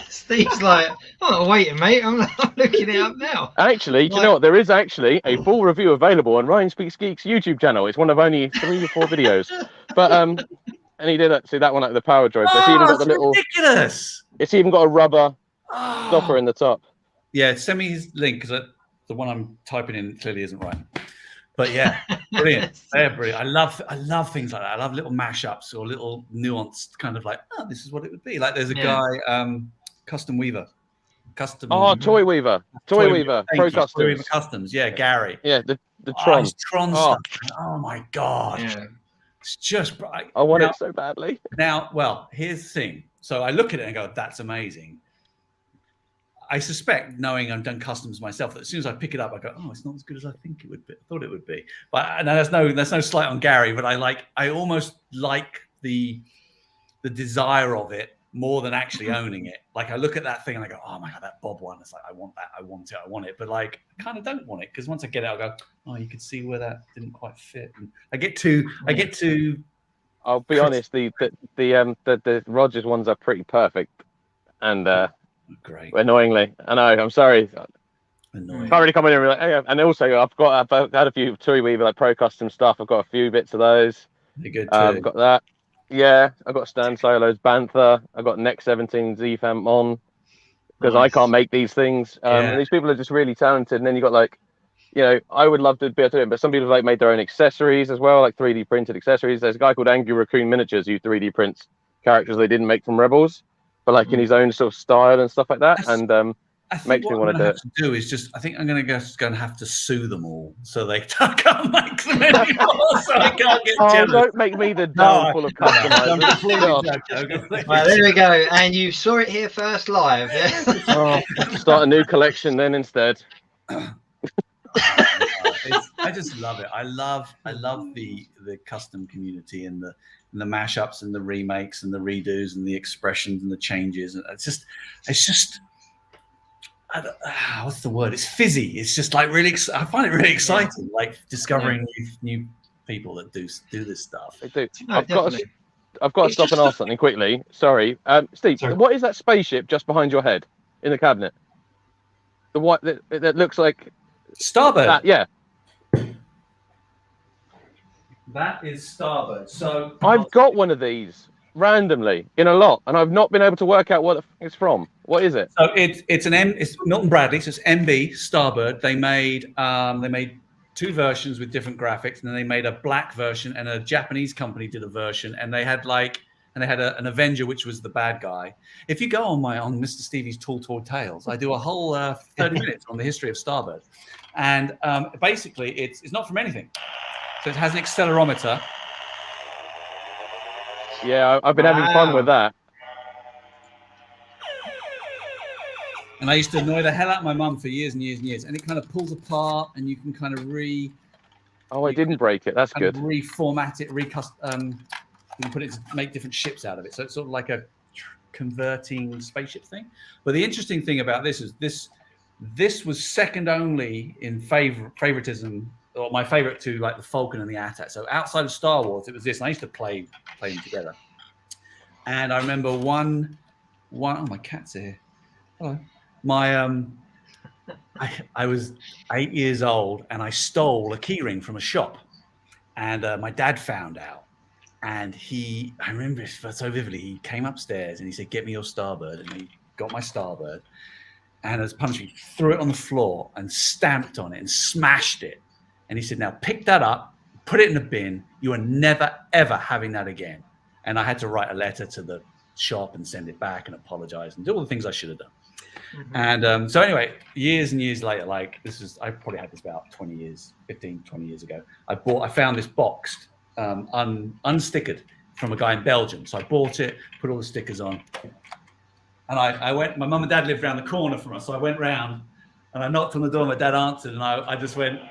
Steve's like, I'm not waiting, mate. I'm looking it up now. Actually, do you know what? There is actually a full review available on Ryan Speaks Geek's YouTube channel. It's one of only 3 or 4 videos. But and he did see that one at the power droid. But it's even got the little. Ridiculous. It's even got a rubber stopper in the top. Yeah, send me his link because the one I'm typing in clearly isn't right. But yeah, brilliant. They're brilliant. I love things like that. I love little mashups or little nuanced kind of like, this is what it would be. Like there's a guy, Custom Weaver. Toy Weaver. Pro Customs. Customs. Yeah, Gary. Yeah, the Tron. Tron stuff. Oh my god. Yeah. It's just I want it so badly. Now, well, here's the thing. So I look at it and go, that's amazing. I suspect, knowing I've done customs myself, that as soon as I pick it up, I go, it's not as good as I think it would be. I thought it would be. But there's no slight on Gary, but I almost like the desire of it more than actually owning it. Like I look at that thing and I go, oh my god, that Bob one. It's like I want that, I want it. But like I kind of don't want it because once I get it, I'll go, you could see where that didn't quite fit. And I get to. I'll be honest, the Rogers ones are pretty perfect, and great. Annoyingly, I know. I'm sorry. Annoying. Can't really come in and be like, hey, and also I've had a few Toy Weaver like Pro Custom stuff. I've got a few bits of those. They're good too. I've got that. Yeah, I've got Stan Solo's Bantha. I've got Next 17 Z-Fam on because I can't make these things. And these people are just really talented. And then you got like, I would love to be able to do it, but some people have like made their own accessories as well, like 3D printed accessories. There's a guy called Angry Raccoon Miniatures who 3D prints characters they didn't make from Rebels, but like in his own sort of style and stuff like that. And I think Makes me what want I'm to going do to it. have to do is just, I think I'm going to have to sue them all so they can't make them anymore, so I can't get Oh, jealous. don't make me the No, downfall of I'm customizers. completely God. joking. I'm completely Well, there we go. And you saw it here first live. Yeah. Oh, start a new collection then instead. I just love it. I love the custom community and the mashups and the remakes and the redos and the expressions and the changes. And it's just what's the word? It's fizzy. It's just like really. I find it really exciting, like discovering new people that do this stuff. They do. No, I've got to It's stop and just ask something quickly. Sorry, Steve. Sorry. What is that spaceship just behind your head in the cabinet? The white that looks like Starbird. that. Yeah, That is Starbird. So I've got one of these randomly in a lot, and I've not been able to work out what it's from. What is it? So it's Milton Bradley, so it's MB Starbird. They made two versions with different graphics, and then they made a black version, and a Japanese company did a version, and they had an Avenger, which was the bad guy. If you go on Mr. Stevie's Tall Tales, I do a whole 30 minutes on the history of Starbird, and basically it's not from anything. So it has an accelerometer. Yeah, I've been having fun with that. And I used to annoy the hell out of my mum for years and years and years. And it kind of pulls apart, and you can kind of Oh, I didn't break it. That's good. reformat it, you can put it to make different ships out of it. So it's sort of like a converting spaceship thing. But the interesting thing about this is this was second only in favoritism, or my favorite to like the Falcon and the AT-AT. So outside of Star Wars, it was this. And I used to play them together. And I remember one. Oh, my cat's here. Hello. I was 8 years old, and I stole a keyring from a shop, and my dad found out, and I remember it so vividly. He came upstairs and he said, "Get me your Starbird," and he got my Starbird, and as punishment, he threw it on the floor and stamped on it and smashed it, and he said, "Now pick that up, put it in the bin. You are never ever having that again." And I had to write a letter to the shop and send it back and apologize and do all the things I should have done. Mm-hmm. And so anyway, years and years later, like I probably had this about 20 years ago. I found this boxed, unstickered from a guy in Belgium. So I bought it, put all the stickers on, and I went. My mum and dad lived around the corner from us, so I went round and I knocked on the door. My dad answered, and I just went.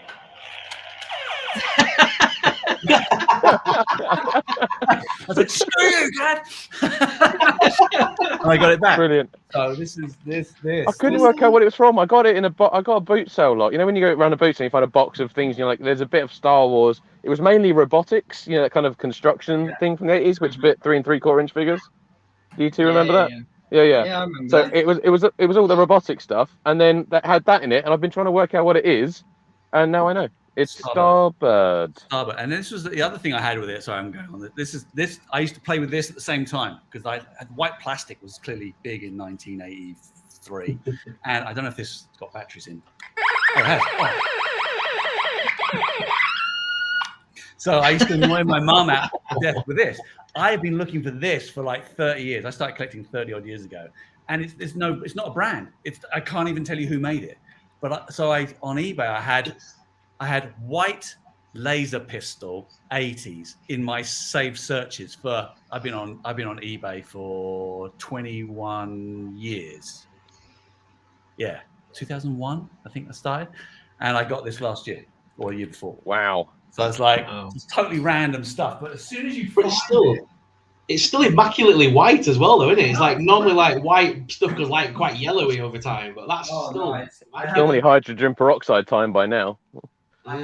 I was like, "Screw you, Dad!" And I got it back. Brilliant. So this. I couldn't work out what it was from. I got it I got a boot sale lot. You know when you go around the boots and you find a box of things, and you're like, there's a bit of Star Wars. It was mainly robotics, that kind of construction thing from the 80s, which bit 3 3/4 inch figures. Do you two remember that? Yeah. Yeah, I remember So that. it was all the robotic stuff, and then that had that in it, and I've been trying to work out what it is, and now I know. It's Starbird. Starbird. And this was the other thing I had with it. Sorry, I'm going on. This. I used to play with this at the same time because white plastic was clearly big in 1983, and I don't know if this has got batteries in. Oh, it has. Oh. So I used to annoy my mum out to death with this. I have been looking for this for like 30 years. I started collecting 30 odd years ago, and it's not a brand. I can't even tell you who made it. But on eBay I had white laser pistol 80s in my saved searches for. I've been on eBay for 21 years. Yeah, 2001 I think I started, and I got this last year or the year before. Wow. So it's like it's totally random stuff. But as soon as you find it's still immaculately white as well, though, isn't it? It's like normally like white stuff goes like quite yellowy over time, but that's still. Nice. Normally hydrogen peroxide time by now. I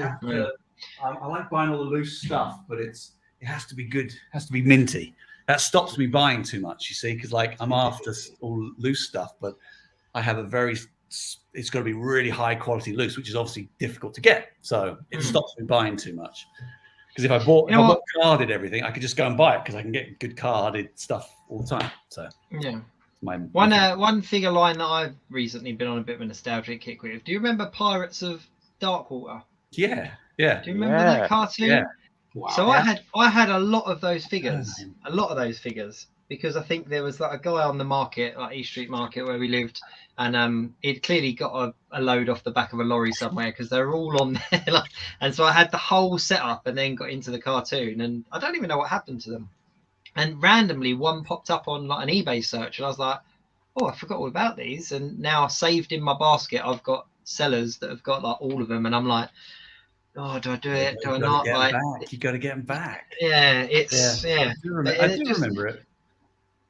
like buying all the loose stuff, but it has to be good. It has to be minty. That stops me buying too much, you see, because like I'm after all loose stuff, but I have it's got to be really high quality loose, which is obviously difficult to get. So it stops me buying too much. Because if I bought carded everything, I could just go and buy it because I can get good carded stuff all the time. So yeah. One figure line that I've recently been on a bit of a nostalgic kick with. Do you remember Pirates of Darkwater? Yeah. Do you remember that cartoon? Yeah. Wow. So I had a lot of those figures. because I think there was like a guy on the market, like East Street Market where we lived, and he'd clearly got a load off the back of a lorry somewhere because they were all on there. Like, and so I had the whole setup and then got into the cartoon, and I don't even know what happened to them. And randomly one popped up on like an eBay search, and I was like, oh, I forgot all about these. And now saved in my basket, I've got sellers that have got like all of them, and I'm like, oh, do I do it? Do I not? Like, you got to get them back. yeah, it's I do remember it.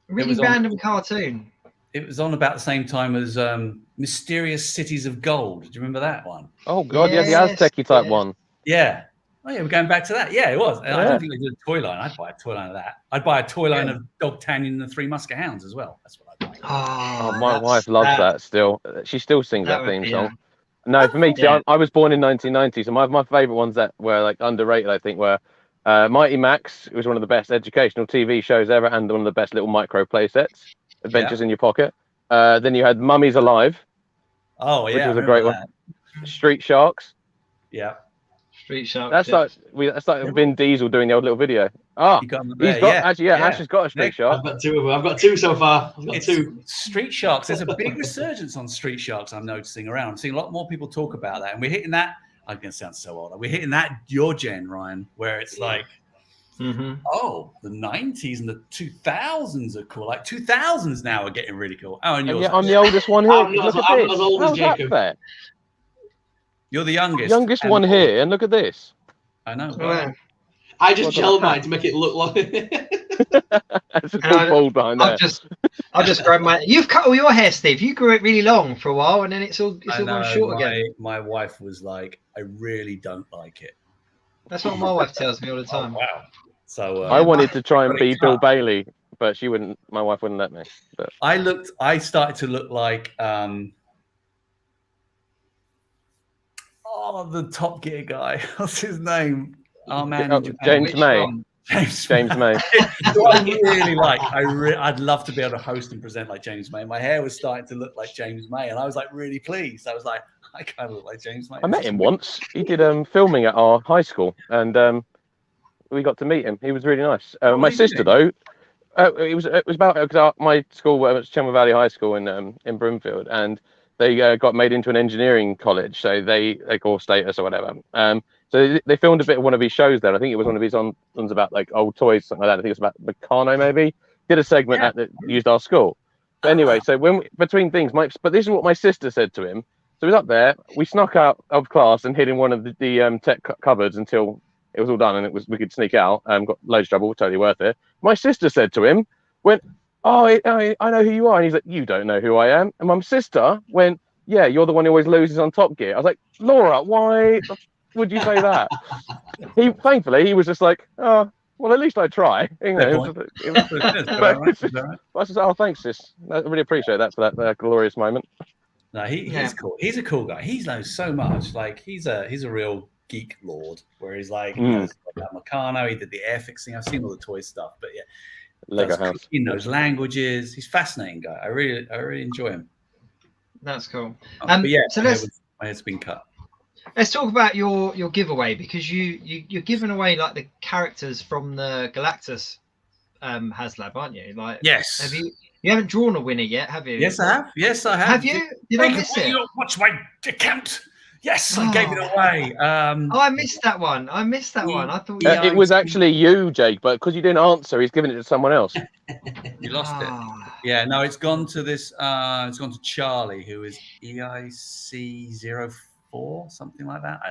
Really random cartoon. It was on about the same time as Mysterious Cities of Gold. Do you remember that one? Oh God, yes, the Aztec type one. Yeah. Oh yeah, we're going back to that. Yeah, it was. I don't think they did a toy line. I'd buy a toy line of that. I'd buy a toy line of Dogtanian and the Three Musket Hounds as well. That's what I'd buy. Oh, my wife loves that still. She still sings that theme song. No, for me, see, I was born in 1990, so my favourite ones that were like underrated, I think, were Mighty Max. It was one of the best educational TV shows ever, and one of the best little micro play sets. Adventures in Your Pocket. Then you had Mummies Alive. Oh yeah, which was a great one. Street Sharks. Yeah. Street Sharks. That's like Vin Diesel doing the old little video. Oh, Ash has got a Street Shark. I've got two of them. I've got two so far. I've got two. Street Sharks. There's a big resurgence on Street Sharks. I'm noticing around. I'm seeing a lot more people talk about that, and we're hitting that. I'm gonna sound so old. We're hitting that your gen, Ryan, where it's like, oh, the 90s and the 2000s are cool. Like 2000s now are getting really cool. Oh, and yours. Yeah, I'm the oldest one here. Look at this. As old as Jacob. You're the youngest. Youngest one here, and look at this. I know. Well, I just gel mine to make it look like. That's a cool ball behind there. I've just grown my. You've cut all your hair, Steve. You grew it really long for a while, and then it's all gone short again. My wife was like, I really don't like it. That's what my wife tells me all the time. Oh, wow. So I wanted to try and be Bill Bailey, but she wouldn't. My wife wouldn't let me. But I started to look like the Top Gear guy. What's his name? Oh man, James May. James May. I really like. I'd love to be able to host and present like James May. My hair was starting to look like James May, and I was like really pleased. I was like, I kind of look like James May. I met him once. He did filming at our high school, and we got to meet him. He was really nice. My sister though, it was about because my school was Chelmsford Valley High School in Broomfield, and they got made into an engineering college, so they call status or whatever. So they filmed a bit of one of his shows there. I think it was one of his ones about like old toys, something like that. I think it's about Meccano maybe. Did a segment that used our school. But anyway, so between things, but this is what my sister said to him. So he was up there. We snuck out of class and hid in one of the tech cupboards until it was all done, and we could sneak out. Got loads of trouble, totally worth it. My sister said to him, I know who you are. And he's like, you don't know who I am. And my sister went, yeah, you're the one who always loses on Top Gear. I was like, Laura, why would you say that? Thankfully, he was just like, oh, well, at least I try. You know, I said, oh, thanks, sis. I really appreciate that for that glorious moment. No, he's cool. He's a cool guy. He knows so much. Like he's a real geek lord. Where he's like, he knows about Meccano. He did the air fixing. I've seen all the toy stuff, but yeah, Lego house. He knows languages. He's a fascinating guy. I really enjoy him. That's cool. But yeah, so my head's been cut. Let's talk about your giveaway, because you're giving away like the characters from the Galactus HasLab, aren't you? Like, yes. You haven't drawn a winner yet, have you? Yes, I have. Yes, I have. Have you? Did I miss it? Watch my account. Yes, I gave it away. I missed that one. I thought it was actually you, Jake, but because you didn't answer, he's given it to someone else. You lost it. Yeah, no, it's gone to this. It's gone to Charlie, who is EIC04, something like that. I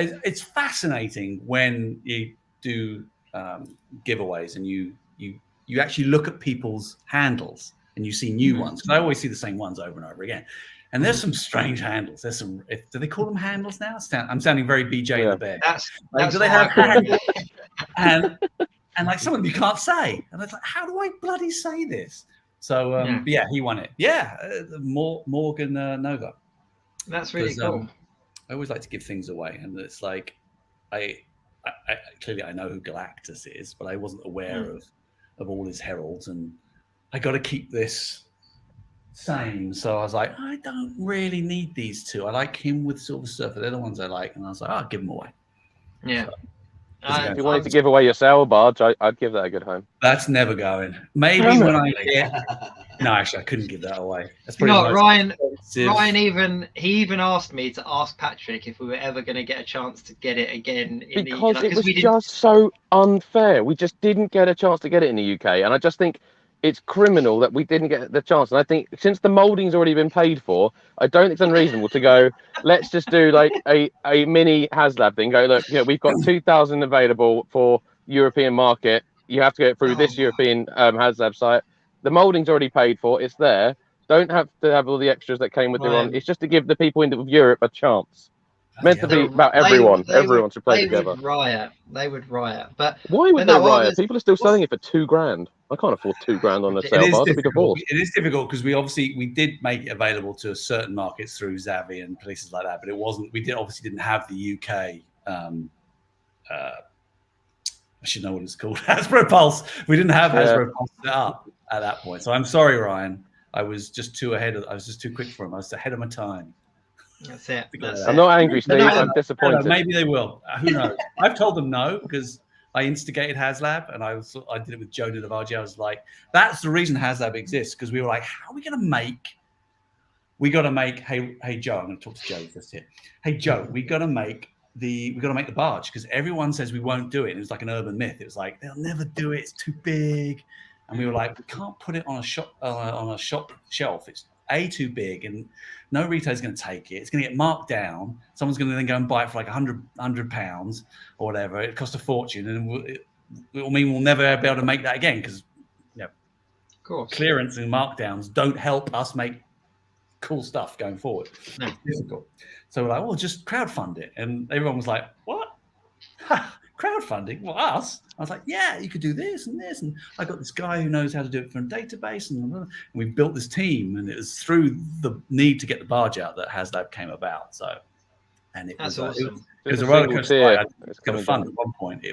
don't know. It's fascinating when you do giveaways and you actually look at people's handles and you see new ones. Because I always see the same ones over and over again. And there's some strange handles. There's some. Do they call them handles now? I'm sounding very BJ in the bed. Do they have handles? and like some of them you can't say. And it's like, how do I bloody say this? So but yeah, he won it. Yeah, Morgan Nova. That's really cool. I always like to give things away, and it's like I clearly I know who Galactus is, but I wasn't aware of all his heralds, and I got to keep this same. So I was like, I don't really need these two. I like him with Silver Surfer. They're the ones I like, and I was like, I'll give them away. Yeah. If you wanted to give away your sail barge, I'd give that a good home. That's never going. Maybe when I get. No, actually, I couldn't give that away. That's pretty no, Ryan even asked me to ask Patrick if we were ever going to get a chance to get it again. Because it was just so unfair. We just didn't get a chance to get it in the UK. And I just think it's criminal that we didn't get the chance. And I think since the moulding's already been paid for, I don't think it's unreasonable to go, let's just do like a mini HasLab thing. Go, look, we've got 2,000 available for European market. You have to go through this European HasLab site. The moulding's already paid for. It's there. Don't have to have all the extras that came with it on. It's just to give the people in Europe a chance. Meant to be about everyone. Everyone should play together. They would riot. But why would they riot? People are still selling it for $2,000. I can't afford $2,000 on a sale bar. It is difficult because we did make it available to certain markets through Zavvi and places like that, but it wasn't. We obviously didn't have the UK. I should know what it's called. Hasbro Pulse. We didn't have Hasbro Pulse set up at that point. So I'm sorry, Ryan. I was just too quick for him. I was ahead of my time. That's it. I'm not angry, Steve. I'm disappointed. Maybe they will. Who knows? I've told them no because I instigated HasLab and I did it with Joe Navaji. I was like, that's the reason HasLab exists because we were like, how are we going to make? We got to make. Hey Joe, I'm going to talk to Joe just here. Hey Joe, we got to make the barge because everyone says we won't do it. It was like an urban myth. It was like they'll never do it. It's too big. And we were like, we can't put it on a shop shelf. It's too big, and no retailer's going to take it. It's going to get marked down. Someone's going to then go and buy it for like £100 or whatever. It costs a fortune, and it will mean we'll never be able to make that again because of course, clearance and markdowns don't help us make cool stuff going forward. No. It's difficult. So we're like, well, just crowdfund it, and everyone was like, what? Crowdfunding? Well, us? I was like, yeah, you could do this and this. And I got this guy who knows how to do it from a database. And we built this team. And it was through the need to get the barge out that HasLab came about. So, and it was awesome. It was a roller coaster ride. It was kind of fun at one point.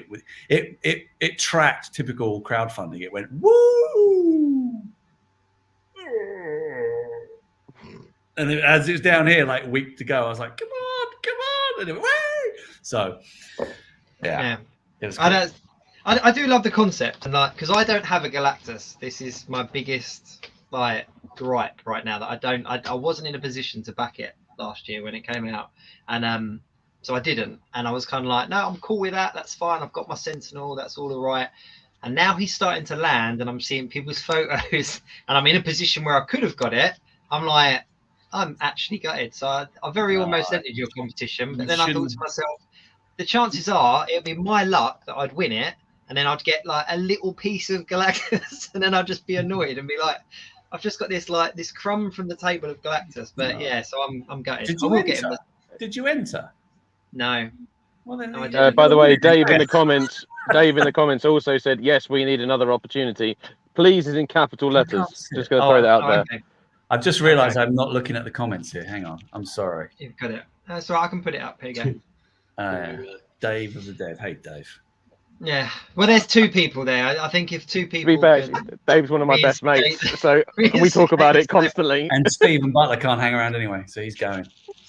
It tracked typical crowdfunding. It went, woo! And as it was down here, like a week to go, I was like, come on. And it went, woo! So, yeah. It was cool. I do love the concept, and like because I don't have a Galactus. This is my biggest gripe right now that I wasn't in a position to back it last year when it came out, and so I didn't, and I was kind of like, no, I'm cool with that. That's fine. I've got my Sentinel. That's all right. And now he's starting to land, and I'm seeing people's photos, and I'm in a position where I could have got it. I'm like, I'm actually gutted. So I very almost entered your competition, but then I thought to myself, the chances are it'll be my luck that I'd win it, and then I'd get like a little piece of Galactus, and then I'd just be annoyed and be like, I've just got this crumb from the table of Galactus. But so I'm gutted. Did you enter? No. Well, then, no, by the way, Dave in the comments also said, yes, we need another opportunity. Please is in capital letters. Just going to throw that out there. Okay. I've just realised I'm not looking at the comments here. Hang on. I'm sorry. You've got it. That's all right. I can put it up. Here you go. Dave of the Dev. Hey, Dave. Yeah. Well, there's two people there. I think if two people. To be fair, Dave's one of my best mates, so we talk about it constantly. And Stephen Butler can't hang around anyway, so he's going.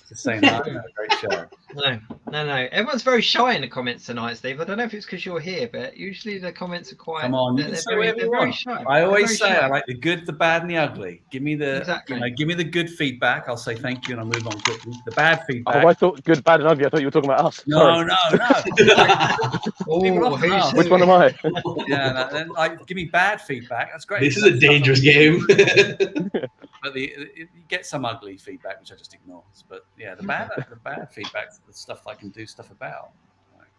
Just saying that. Great show. No. Everyone's very shy in the comments tonight, Steve. I don't know if it's because you're here, but usually the comments are quite. Come on, they're very shy. I always say I like the good, the bad, and the ugly. Give me the give me the good feedback. I'll say thank you, and I'll move on quickly. The bad feedback. Oh, I thought good, bad, and ugly. I thought you were talking about us. No. Which one am I? Then give me bad feedback. That's great. This is a dangerous game. But you get some ugly feedback, which I just ignore. But yeah, the bad feedback, the stuff I can do stuff about.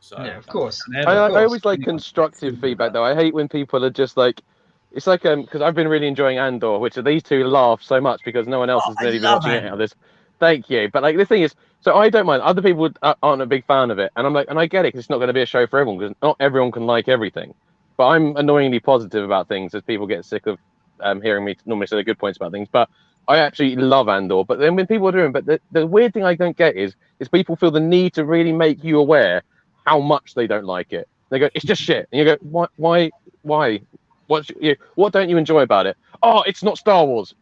So yeah, of course. I always like constructive feedback, though. I hate when people are just like, it's like because I've been really enjoying Andor, which these two laugh so much because no one else is really watching it out of this. Thank you. But like the thing is, so I don't mind. Other people aren't a big fan of it, and I'm like, and I get it because it's not going to be a show for everyone because not everyone can like everything. But I'm annoyingly positive about things as people get sick of hearing me normally say the good points about things. But I actually love Andor. But then when people are doing, but the weird thing I don't get is people feel the need to really make you aware how much they don't like it. They go, it's just shit, and you go, why? What don't you enjoy about it? Oh, it's not Star Wars.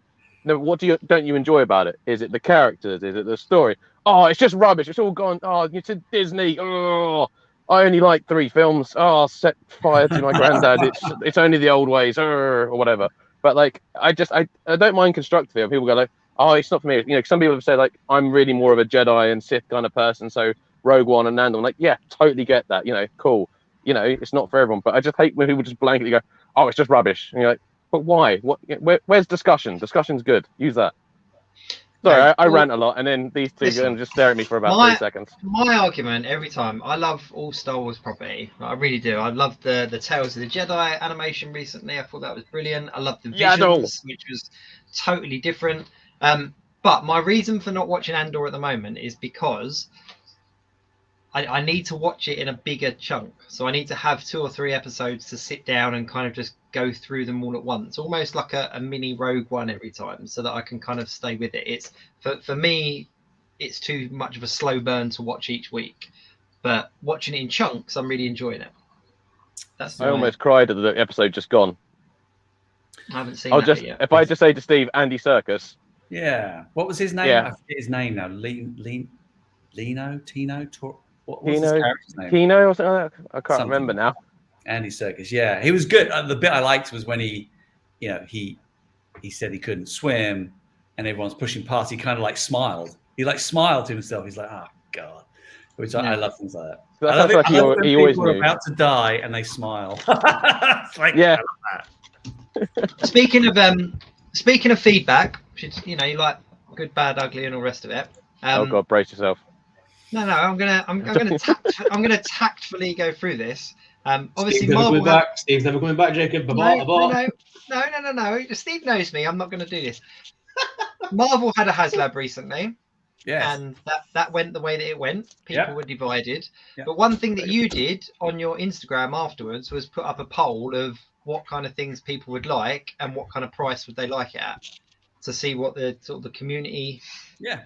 No, what don't you enjoy about it? Is it the characters? Is it the story? Oh, it's just rubbish. It's all gone. Oh, it's a Disney. Oh, I only like 3 films. Oh, I'll set fire to my granddad. It's only the old ways, or whatever. But like, I don't mind constructively. People go like, oh, it's not for me. You know, some people have said like, I'm really more of a Jedi and Sith kind of person. So Rogue One and Nando, I'm like, yeah, totally get that. You know, cool. You know, it's not for everyone. But I just hate when people just blankly go, oh, it's just rubbish. And you're like, but why? Where's discussion? Discussion's good. Use that. Sorry, I rant a lot, and then these two Listen, just stare at me for about 3 seconds. My argument every time, I love all Star Wars property. I really do. I loved the Tales of the Jedi animation recently. I thought that was brilliant. I loved the Visions, which was totally different. But my reason for not watching Andor at the moment is because I need to watch it in a bigger chunk. So I need to have 2 or 3 episodes to sit down and kind of just go through them all at once, almost like a mini Rogue One every time, so that I can kind of stay with it. It's for me, it's too much of a slow burn to watch each week. But watching it in chunks, I'm really enjoying it. I almost cried at the episode just gone. I haven't seen that yet. If I just say to Steve, Andy Serkis. Yeah. What was his name? Yeah. I forget his name now. Tino? What was his character's name? Tino or something like that? I can't remember now. Andy Serkis, yeah, he was good. The bit I liked was when he said he couldn't swim, and everyone's pushing past. He kind of like smiled. He like smiled to himself. He's like, oh god, which I love things like that. I love it. Like I love when people are about to die and they smile. Like, yeah. Speaking of feedback, you know, you like good, bad, ugly, and all the rest of it. Oh god, brace yourself. No, I'm gonna tactfully go through this. Obviously, Steve's never coming back, Jacob. No. Steve knows me. I'm not going to do this. Marvel had a HasLab recently, and that went the way that it went. People were divided. Yep. But one thing that you did on your Instagram afterwards was put up a poll of what kind of things people would like and what kind of price would they like it at, to see what the community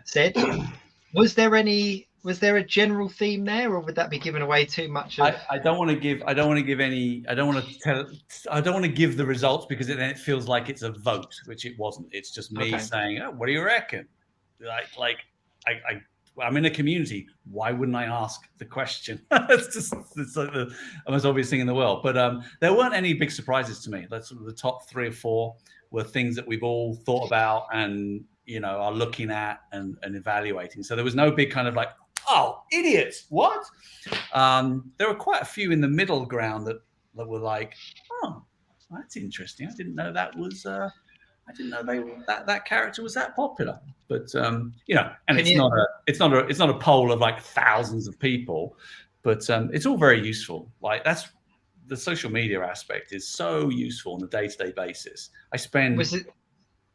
said. Was there a general theme there, or would that be giving away too much? I don't want to give the results, because then it feels like it's a vote, which it wasn't. It's just me saying, "Oh, what do you reckon?" I'm in a community. Why wouldn't I ask the question? it's like the most obvious thing in the world. But there weren't any big surprises to me. That's the top 3 or 4 were things that we've all thought about and are looking at and evaluating. So there was no big kind of like, oh, idiots, what? There were quite a few in the middle ground that were like, oh, that's interesting. I didn't know that was. I didn't know that character was that popular. But and it's not a poll of like thousands of people, but it's all very useful. Like that's the social media aspect is so useful on a day-to-day basis.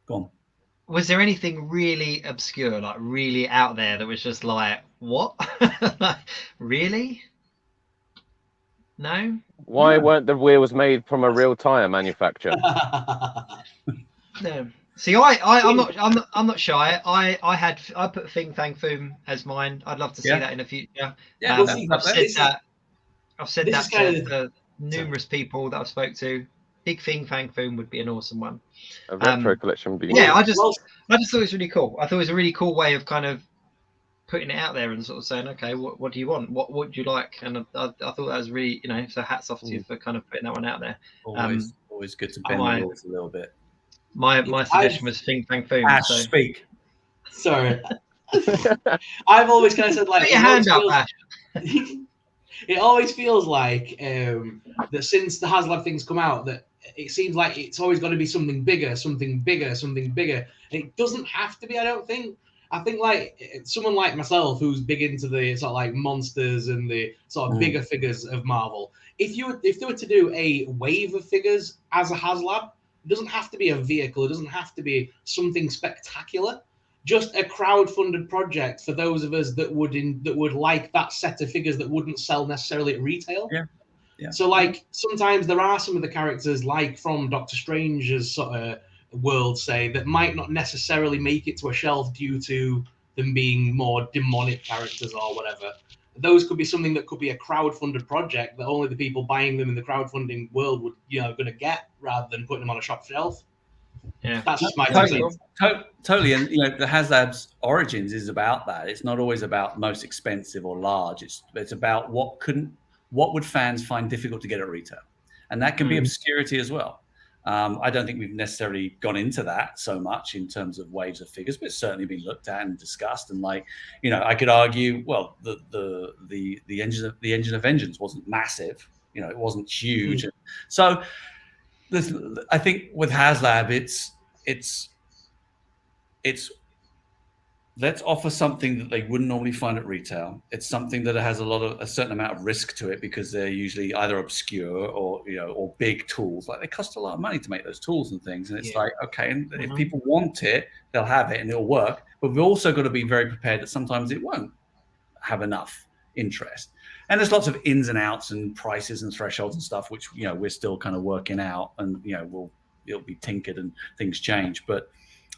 Go on. Was there anything really obscure, like really out there, that was just like, what? Really? No? Why weren't the wheels made from a real tire manufacturer? No. See, I'm not shy. I put Fing Fang Foom as mine. I'd love to see that in the future. Yeah, I've said that to numerous people that I've spoke to. Big Fing Fang Foom would be an awesome one. A retro collection would be. Yeah, I just thought it was really cool. I thought it was a really cool way of kind of putting it out there and sort of saying, okay, what do you want? What would you like? And I thought that was really, so hats off to you for kind of putting that one out there. Always good to bend the rules a little bit. My suggestion was Fing Fang Foom. Ash, speak. Sorry. I've always kind of said like, put your hand up, Ash. It always feels like that since the HasLab things come out, that it seems like it's always got to be something bigger. And it doesn't have to be, I don't think. I think like someone like myself who's big into the sort of like monsters and the sort of bigger figures of Marvel, if they were to do a wave of figures as a HasLab, it doesn't have to be a vehicle. It doesn't have to be something spectacular. Just a crowd-funded project for those of us that would like that set of figures that wouldn't sell necessarily at retail. Yeah. So like sometimes there are some of the characters like from Doctor Strange's sort of world, say, that might not necessarily make it to a shelf due to them being more demonic characters or whatever. Those could be something that could be a crowd-funded project that only the people buying them in the crowdfunding world would going to get, rather than putting them on a shop shelf. Yeah, that's just my totally. And the HasLab's origins is about that. It's not always about most expensive or large. It's about what couldn't what would fans find difficult to get at retail? And that can be obscurity as well. I don't think we've necessarily gone into that so much in terms of waves of figures, but it's certainly been looked at and discussed. And like, you know, I could argue, well, the engine of vengeance wasn't massive, you know, it wasn't huge. So I think with HasLab, it's let's offer something that they wouldn't normally find at retail. It's something that has a certain amount of risk to it because they're usually either obscure or, you know, or big tools. Like they cost a lot of money to make those tools and things. And it's like, okay, and if people want it, they'll have it and it'll work. But we've also got to be very prepared that sometimes it won't have enough interest. And there's lots of ins and outs and prices and thresholds and stuff, which, you know, we're still kind of working out, and, you know, it'll be tinkered and things change. But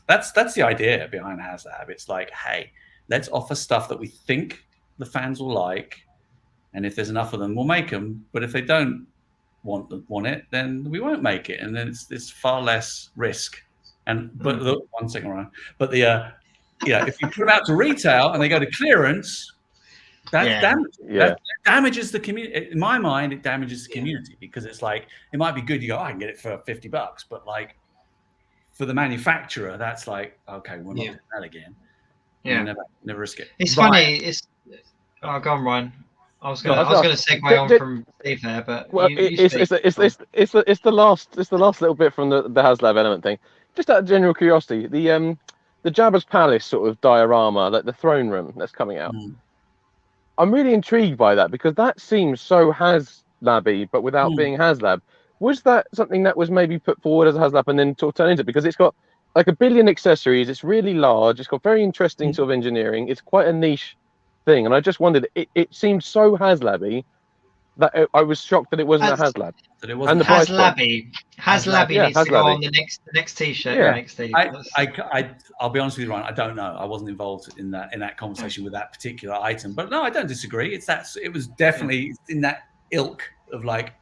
that's the idea behind HasLab. It's like, hey, let's offer stuff that we think the fans will like, and if there's enough of them, we'll make them. But if they don't want it, then we won't make it, and then it's far less risk. And but look, 1 second, Ryan. But the if you put them out to retail and they go to clearance, that damages the community. In my mind, it damages the community because it's like it might be good. You go, I can get it for $50, but like, for the manufacturer, that's like, okay, we're not doing that again. Yeah, never risk it. It's funny. It's go on, Ryan. I was going to segue on from Steve there, but it's the last little bit from the HasLab element thing. Just out of general curiosity, the Jabba's Palace sort of diorama, like the throne room that's coming out. I'm really intrigued by that because that seems so HasLab-y, but without being HasLab. Was that something that was maybe put forward as a HasLab and then sort of turned into? Because it's got like 1 billion accessories. It's really large. It's got very interesting sort of engineering. It's quite a niche thing. And I just wondered, it seemed so HasLab-y that I was shocked that it wasn't a HasLab. That it wasn't HasLab-y. HasLab-y needs to go on the next T-shirt. Yeah. Next T-shirt. I'll be honest with you, Ryan. I don't know. I wasn't involved in that conversation with that particular item. But no, I don't disagree. It was definitely in that ilk of like.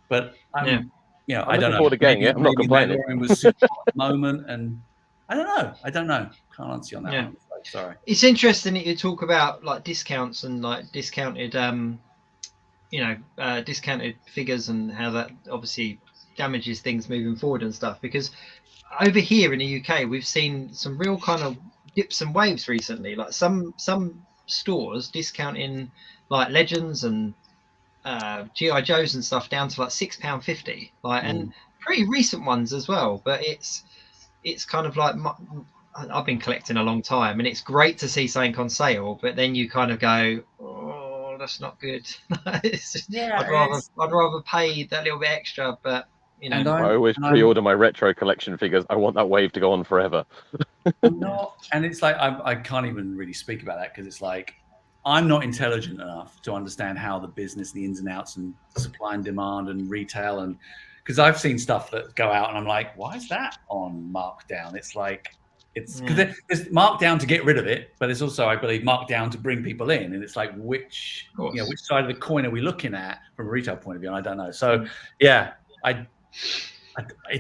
But I don't know. Again, I'm not complaining. It was a super moment, and I don't know. Can't answer you on that one. Sorry. It's interesting that you talk about like discounts and like discounted, discounted figures and how that obviously damages things moving forward and stuff. Because over here in the UK, we've seen some real kind of dips and waves recently. Like some stores discounting like Legends and GI Joes and stuff down to like £6.50, like, and pretty recent ones as well. But it's kind of like I've been collecting a long time, and it's great to see something on sale. But then you kind of go, oh, that's not good. I'd rather pay that little bit extra. But you know, I always pre-order my retro collection figures. I want that wave to go on forever. And it's like I can't even really speak about that because it's like. I'm not intelligent enough to understand how the business, the ins and outs, and supply and demand, and retail, and because I've seen stuff that go out, and I'm like, why is that on markdown? It's like it's because there's markdown to get rid of it, but it's also, I believe, markdown to bring people in, and it's like which side of the coin are we looking at from a retail point of view? And I don't know. So it's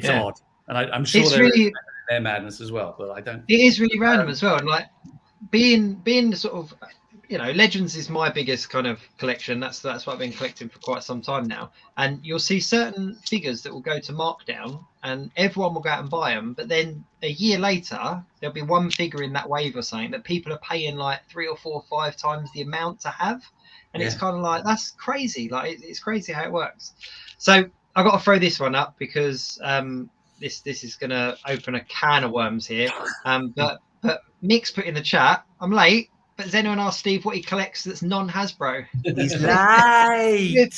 odd, and I'm sure their madness as well, but I don't. It is really random as well, and like being the sort of. Legends is my biggest kind of collection. That's what I've been collecting for quite some time now. And you'll see certain figures that will go to markdown, and everyone will go out and buy them. But then a year later, there'll be one figure in that wave or something that people are paying like 3 or 4 or 5 times the amount to have. And it's kind of like that's crazy. Like it's crazy how it works. So I got to throw this one up because this is going to open a can of worms here. But Mick's put in the chat. I'm late. But has anyone asked Steve what he collects that's non-Hasbro? He's live.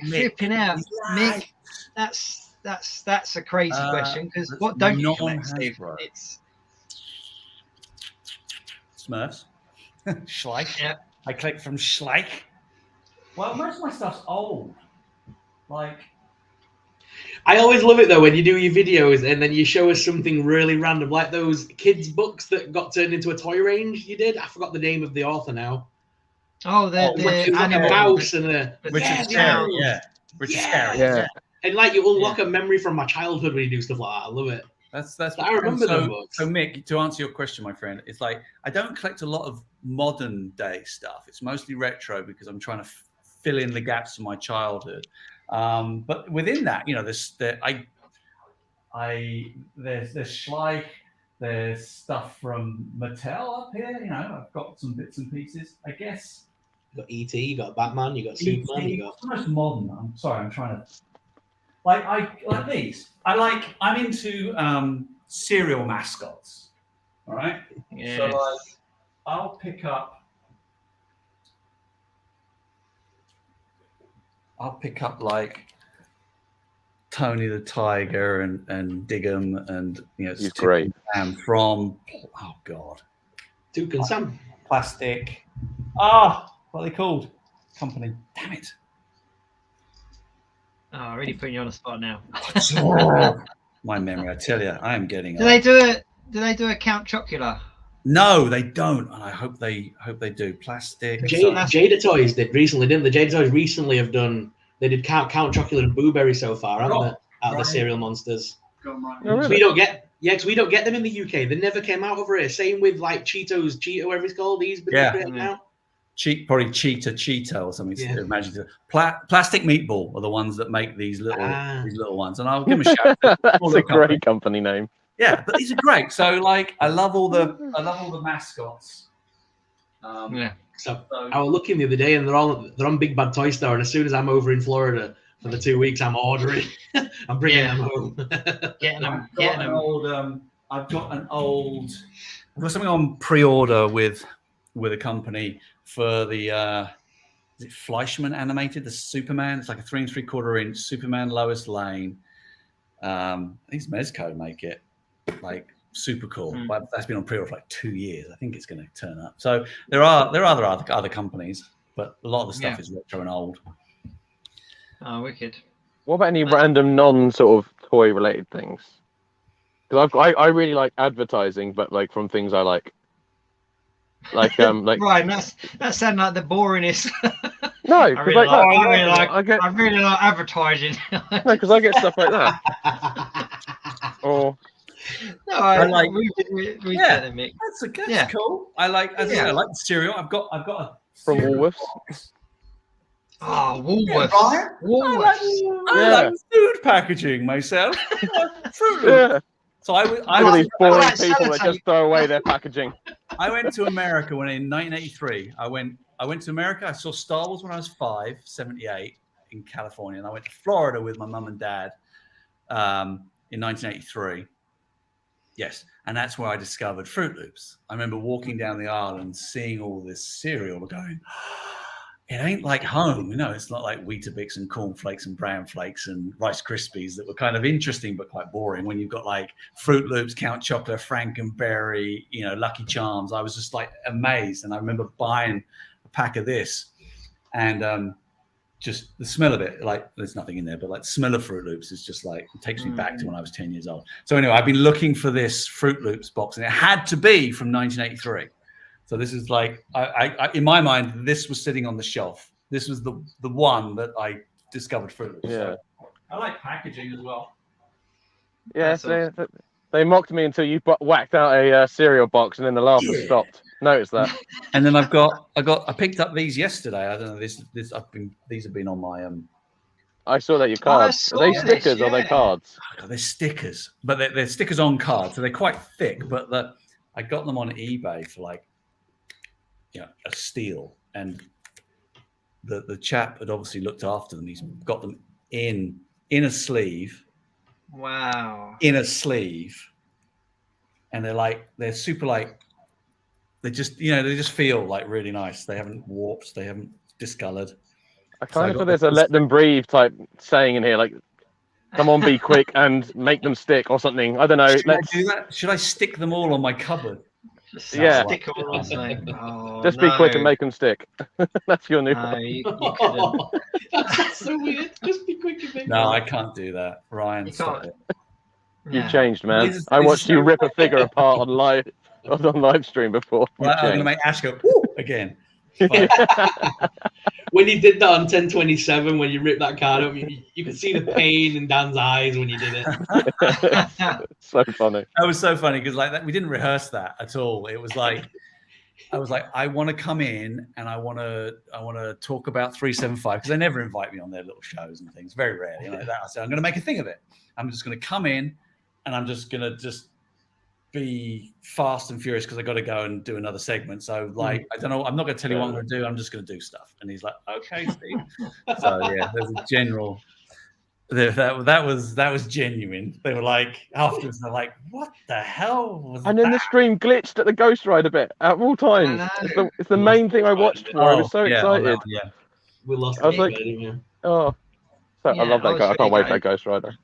Flipping out. Mick, that's a crazy question because what don't you collect, Steve? It's Smurfs. Schleich. Yeah. I collect from Schleich. Well, most of my stuff's old. Like I always love it though when you do your videos and then you show us something really random, like those kids' books that got turned into a toy range. You did. I forgot the name of the author now. Oh, the animal mouse and the Richard Scarry. Yeah, Richard Scarry. Yeah. And like you unlock a memory from my childhood when you do stuff like that. I love it. That's I remember those books. So Mick, to answer your question, my friend, it's like I don't collect a lot of modern day stuff. It's mostly retro because I'm trying to fill in the gaps of my childhood. But within that, you know, there's Schleich, there's stuff from Mattel up here. You know, I've got some bits and pieces. I guess You got ET, you got Batman, you got Superman, you got. It's the most modern. I'm sorry, I'm trying to. I like these. I'm into cereal mascots. All right. Yes. So like, I'll pick up like Tony the Tiger and Diggum and He's great. And from Duke and Sam. Plastic. What are they called? Company. Damn it. Oh, really putting you on the spot now. My memory, I tell you, I am getting. Do they do a Count Chocula? No, they don't, and I hope they do. Plastic. Jada Toys did recently, didn't they? Jada Toys recently have done. They did Count Chocula and Boo Berry so far, haven't they? Out of the cereal monsters. Oh, really? We don't get them in the UK. They never came out over here. Same with like Cheeto, whatever it's called. He's been created out. Probably Cheetah or something. Yeah. Imagine Plastic Meatball are the ones that make these little ones, and I'll give them a shout. That's a great company name. Yeah, but these are great. So like, I love all the mascots. So I was looking the other day, and they're on Big Bad Toy Store. And as soon as I'm over in Florida for the 2 weeks, I'm ordering. I'm bringing them home. Getting them. I've got something on pre-order with a company for the is it Fleischmann animated, the Superman. It's like a 3 3/4 inch Superman Lois Lane. I think Mezco make it, like super cool. But that's been on pre-order for like 2 years. I think it's going to turn up. So there are other companies, but a lot of the stuff is retro and old. Oh, wicked. What about any random non sort of toy related things? Because I really like advertising, but like from things I like. Like Right, that sounds like the boringest. No, I really like advertising. No, because I get stuff like that. Or no, we get the mix. That's cool. I like the cereal. I've got a from Woolworths. Oh, Woolworths. Yeah, I like food packaging myself. Fruit Loops. Yeah. So I these boring people that just throw away their packaging. I went to America in 1983. I went to America. I saw Star Wars when I was 5, 78 in California, and I went to Florida with my mum and dad in 1983. Yes, and that's where I discovered Fruit Loops. I remember walking down the aisle and seeing all this cereal, going, it ain't like home, it's not like Weetabix and cornflakes and brown flakes and Rice Krispies that were kind of interesting but quite boring. When you've got like Fruit Loops, Count Chocula, Frankenberry, Lucky Charms, I was just like amazed. And I remember buying a pack of this, and just the smell of it, like there's nothing in there, but like the smell of Fruit Loops is just like, it takes me back to when I was 10 years old. So anyway, I've been looking for this Fruit Loops box, and it had to be from 1983. So this is like, I in my mind, this was sitting on the shelf. This was the one that I discovered Fruit Loops. Yeah. So I like packaging as well. Yeah, they mocked me until you whacked out a cereal box, and then the laughter stopped. Notice that. And then I picked up these yesterday. I don't know. These have been on my I saw that your cards. Are they stickers or are they cards? They're stickers, but they're stickers on cards, so they're quite thick. But I got them on eBay for like, a steal, and the chap had obviously looked after them. He's got them in a sleeve. Wow. In a sleeve, and they're super like, they just feel like really nice. They haven't warped, they haven't discolored. I kind of feel there's a let them breathe type saying in here, like, come on, be quick and make them stick or something. I don't know. Should I do that? Should I stick them all on my cupboard? Stick them all on something. Oh, just be quick and make them stick. That's your new one. You couldn't. That's so weird. Just be quick and make them. No, I can't do that. Ryan, stop it. You've changed, man. I watched you rip a figure apart on live stream before. Well, I'm going to make Ash go, woo, again. When you did that on 1027, when you ripped that card up, you could see the pain in Dan's eyes when you did it. So funny. That was so funny because like that, we didn't rehearse that at all. It was like I was like, I want to come in and I want to talk about 375 because they never invite me on their little shows and things, very rarely. You know, I said, I'm going to make a thing of it. I'm just going to come in and I'm just going to be fast and furious because I got to go and do another segment. So like, I don't know, I'm not going to tell you what I'm going to do. I'm just going to do stuff. And he's like, okay, Steve. So yeah, there's a general. That was genuine. They were like, afterwards, they're like, what the hell was that? And then the stream glitched at the Ghost Rider bit out of all times. It's the main thing I watched for. I was so excited. Yeah. We lost. I was like, oh, so I love that guy. I can't wait for that Ghost Rider.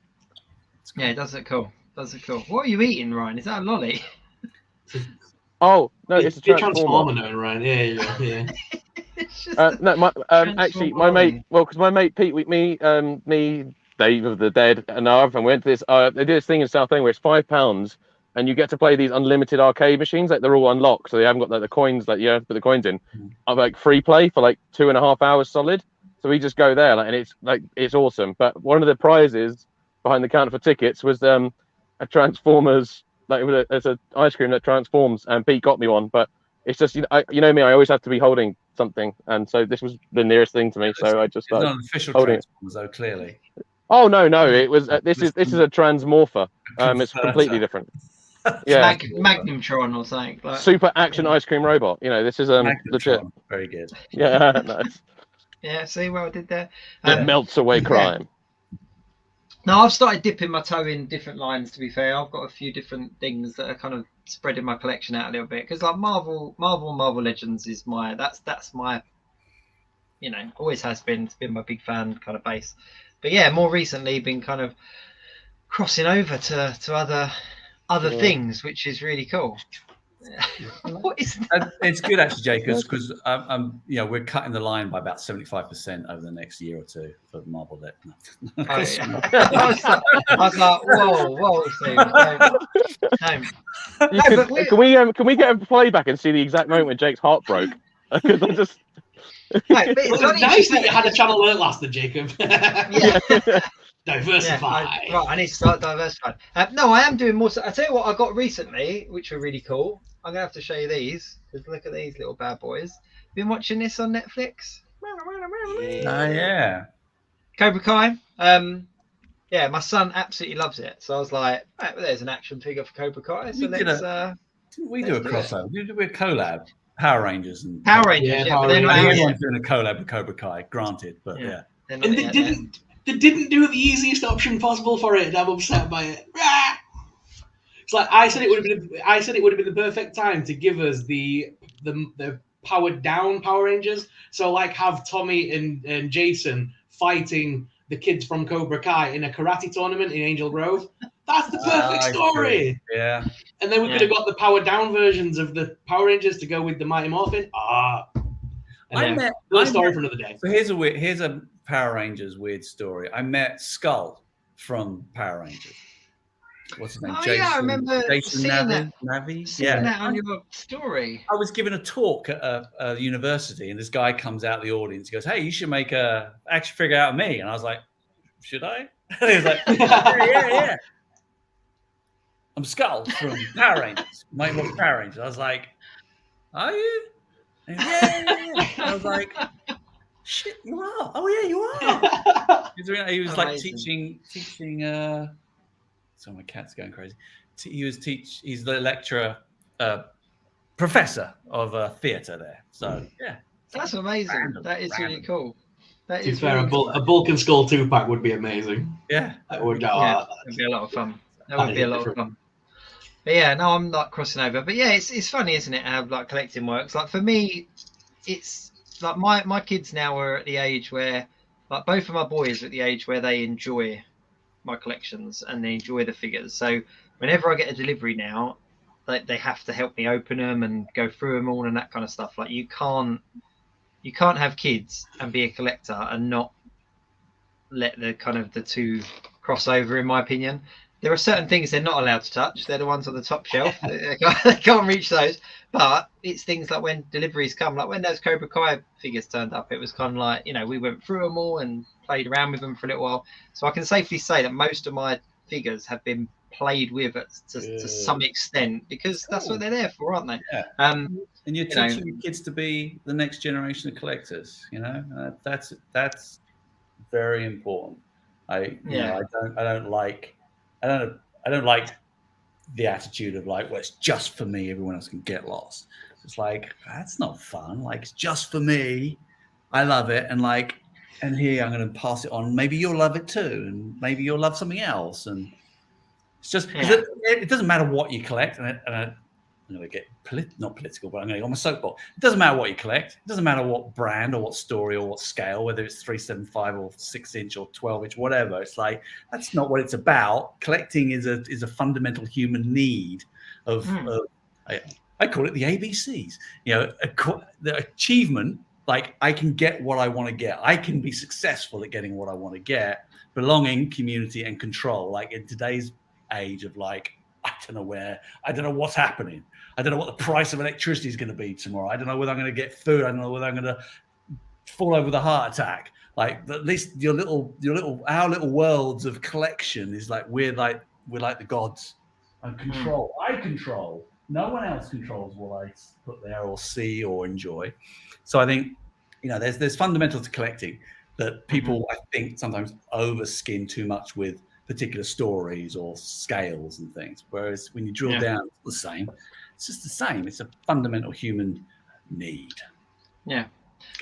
Yeah, does it cool. What are you eating, Ryan? Is that a lolly? Oh no, it's a Transformer. Transformer, Ryan. Yeah. No, actually, my mate. Well, because my mate Pete, me, Dave of the Dead, and our other friend went to this. They do this thing in Southend where it's £5, and you get to play these unlimited arcade machines. Like they're all unlocked, so they haven't got like the coins. Like you have to put the coins in. Like free play for like 2.5 hours solid. So we just go there, like, and it's awesome. But one of the prizes behind the counter for tickets was a Transformers. Like it's an ice cream that transforms, and Pete got me one. But it's just you know me, I always have to be holding something, and so this was the nearest thing to me. So I just started not an official holding Transformers, though, clearly. Oh no, it was this is a Transmorpher. It's completely different. Yeah, Magnumtron or something. Like. Super action ice cream robot. You know, this is legit. Very good. Yeah, nice. Yeah, see what I did there. It melts away crime. No, I've started dipping my toe in different lines. To be fair, I've got a few different things that are kind of spreading my collection out a little bit because like Marvel Legends is that's my, you know, always has been. It's been my big fan kind of base. But yeah, more recently been kind of crossing over to other things, which is really cool. What is that? It's good actually, Jake, because we're cutting the line by about 75% over the next year or two for Marvel. I was like, whoa, Steve. Can we get a playback and see the exact moment when Jake's heart broke? Because I just. Right, but it's nice that you had a channel alert last year, Jacob. Yeah. Diversify. I need to start diversifying. No, I am doing more. I tell you what, I got recently, which were really cool. I'm gonna have to show you these. Because look at these little bad boys. Been watching this on Netflix. Oh yeah. Cobra Kai. Yeah, my son absolutely loves it. So I was like, right, well, there's an action figure for Cobra Kai. So we do a crossover. We do a collab. Power Rangers and Power Rangers. Power Rangers. Everyone's doing a collab with Cobra Kai, granted, but yeah. And they didn't do the easiest option possible for it, and I'm upset by it. It's like I said it would have been the perfect time to give us the powered down Power Rangers. So like have Tommy and Jason fighting the kids from Cobra Kai in a karate tournament in Angel Grove. That's the perfect story. Yeah. And then we could have got the powered down versions of the Power Rangers to go with the Mighty Morphin. Story for another day. So here's a Power Rangers weird story. I met Skull from Power Rangers. What's his name? Oh, Jason, yeah, I remember Jason Navi. Seeing that on your story. I was giving a talk at a university, and this guy comes out of the audience. He goes, "Hey, you should make a action figure out of me." And I was like, "Should I?" And he was like, "Yeah. I'm Skull from Power Rangers. Might watch Power Rangers." I was like, "Are you?" And yeah. I was like, "Shit, you are. Oh yeah, you are." He was like teaching. So my cat's going crazy. He's the lecturer, professor of theatre there. So yeah, that's amazing. That is really cool. That is fair. A Bulk and Skull 2-pack would be amazing. Yeah, that would be a lot of fun. That would be a lot of fun. But yeah, no, I'm not crossing over. But yeah, it's funny, isn't it? How like collecting works. Like for me, it's like my kids now are at the age where, like both of my boys are at the age where they enjoy my collections and they enjoy the figures. So whenever I get a delivery now, they have to help me open them and go through them all and that kind of stuff. Like you can't have kids and be a collector and not let the two cross over, in my opinion. There are certain things they're not allowed to touch. They're the ones on the top shelf. They can't reach those. But it's things like when deliveries come, like when those Cobra Kai figures turned up, it was kind of like, we went through them all and played around with them for a little while. So I can safely say that most of my figures have been played with to some extent, because that's what they're there for, aren't they? Yeah. And you're teaching your kids to be the next generation of collectors. You know, that's very important. I don't like the attitude of like, well, it's just for me, everyone else can get lost. It's like, that's not fun. Like, it's just for me, I love it, and here I'm going to pass it on. Maybe you'll love it too, and maybe you'll love something else. And it's just because it doesn't matter what you collect, and I'm going to get not political, but I'm going to go on my soapbox. It doesn't matter what you collect. It doesn't matter what brand or what story or what scale, whether it's 375 or 6-inch or 12-inch, whatever. It's like, that's not what it's about. Collecting is a fundamental human need of I call it the ABCs. You know, the achievement. Like, I can get what I want to get. I can be successful at getting what I want to get. Belonging, community, and control. Like, in today's age of like, I don't know what's happening. I don't know what the price of electricity is going to be tomorrow. I don't know whether I'm going to get food. I don't know whether I'm going to fall over with a heart attack. Like, at least our little worlds of collection is like, we're like the gods. And control. I control. No one else controls what I put there or see or enjoy. So I think, you know, there's fundamentals to collecting that people, I think, sometimes overskin too much with particular stories or scales and things. Whereas when you drill down, it's the same. It's just the same. It's a fundamental human need. Yeah.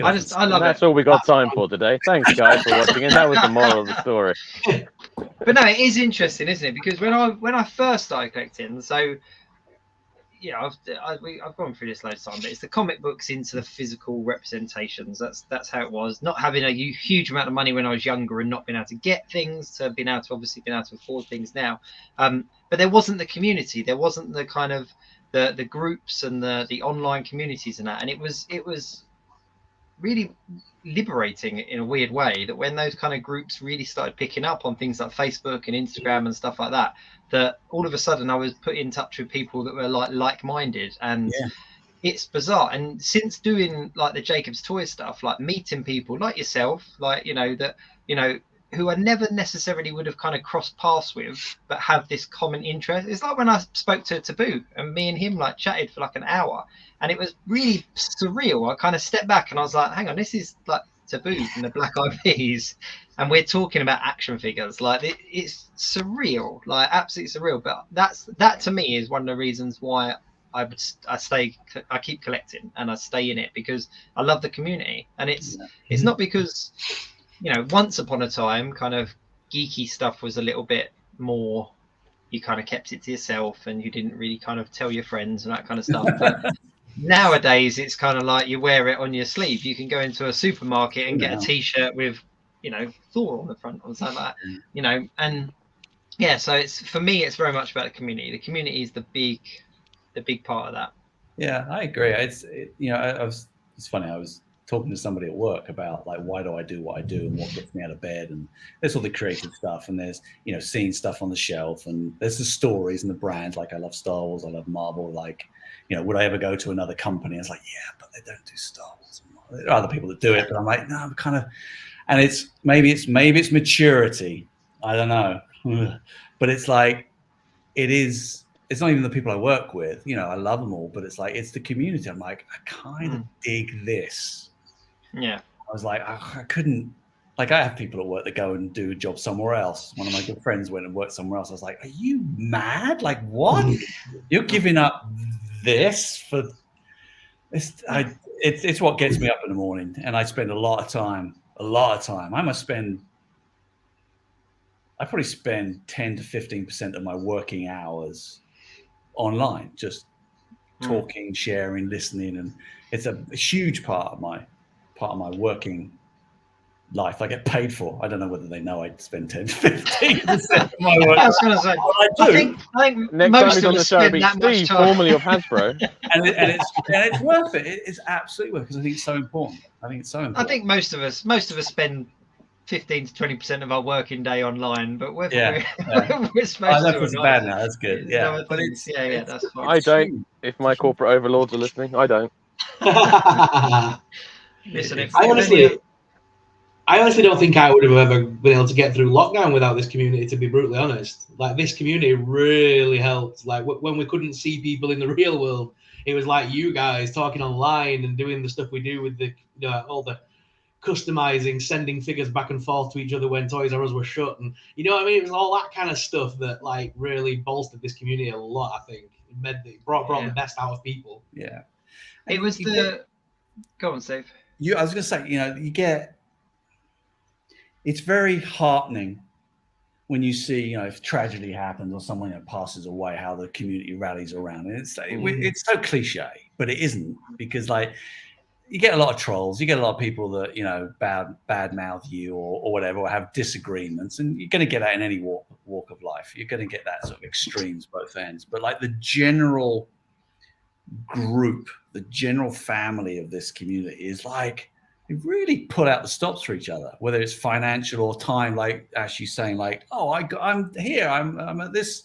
I love it. That's all we got time for today. Thanks, guys, for watching. And that was the moral of the story. But no, it is interesting, isn't it? Because when I first started collecting, so yeah, I've gone through this loads of time, but it's the comic books into the physical representations. That's how it was. Not having a huge amount of money when I was younger and not being able to get things, to being able to afford things now. But there wasn't the community. There wasn't the kind of the groups and the online communities and that. And it was really liberating in a weird way, that when those kind of groups really started picking up on things like Facebook and Instagram and stuff like that, that all of a sudden I was put in touch with people that were like-minded, and it's bizarre. And since doing like the Jacob's Toy stuff, like meeting people like yourself, like, who I never necessarily would have kind of crossed paths with, but have this common interest. It's like when I spoke to Taboo, and me and him like chatted for like an hour, and it was really surreal. I kind of stepped back and I was like, hang on, this is like Taboo from the Black Eyed Peas, and we're talking about action figures. Like, it's surreal, like absolutely surreal. But that to me is one of the reasons why I keep collecting and I stay in it, because I love the community. And it's not because, once upon a time, kind of geeky stuff was a little bit more, you kind of kept it to yourself and you didn't really kind of tell your friends and that kind of stuff. But nowadays it's kind of like you wear it on your sleeve. You can go into a supermarket and get a t-shirt with, Thor on the front or something like that, and so for me, it's very much about the community. The community is the big part of that. Yeah, I agree. It's funny. I was talking to somebody at work about like, why do I do what I do and what gets me out of bed, and there's all the creative stuff, and there's seeing stuff on the shelf, and there's the stories and the brands. Like, I love Star Wars, I love Marvel. Like, would I ever go to another company? It's like, yeah, but they don't do Star Wars. There are other people that do it, but I'm like, no, I'm kind of. And it's maybe it's maturity. I don't know, but it's like, it is. It's not even the people I work with. I love them all, but it's like, it's the community. I'm like, I kind of dig this. Yeah. I was like, I couldn't. Like, I have people at work that go and do a job somewhere else. One of my good friends went and worked somewhere else. I was like, are you mad? Like, what? You're giving up this for this? It's what gets me up in the morning, and I spend a lot of time. I probably spend 10 to 15% of my working hours online, just talking, sharing, listening, and it's a huge part of my working life. I get paid for. I don't know whether they know I spend 10 to 15% of my work. I was going to say, I think next most time he's on the show, be Steve, formerly of Hasbro, and it's worth it. It's absolutely worth it, because I think it's so important. I think most of us spend 15 to 20% of our working day online, but we're supposed to. That's bad now. That's good. Yeah, but it's that's fine. I don't. If my corporate overlords are listening, I don't. Listen, I honestly, I honestly don't think I would have ever been able to get through lockdown without this community, to be brutally honest. Like, this community really helped. Like, when we couldn't see people in the real world, it was like you guys talking online and doing the stuff we do with the, all the customizing, sending figures back and forth to each other when Toys R Us were shut. And you know what I mean? It was all that kind of stuff that, like, really bolstered this community a lot, I think. It brought the best out of people. Yeah. It was the... Go on, Steve. I was going to say, you get... It's very heartening when you see, if tragedy happens or someone passes away, how the community rallies around. And it's so cliche, but it isn't, because you get a lot of trolls, you get a lot of people that bad mouth you or whatever, or have disagreements, and you're going to get that in any walk of life. You're going to get that sort of extremes both ends. But like the general group, the general family of this community is like, they really put out the stops for each other, whether it's financial or time. Like Ashley's saying, like, oh, I'm here. I'm at this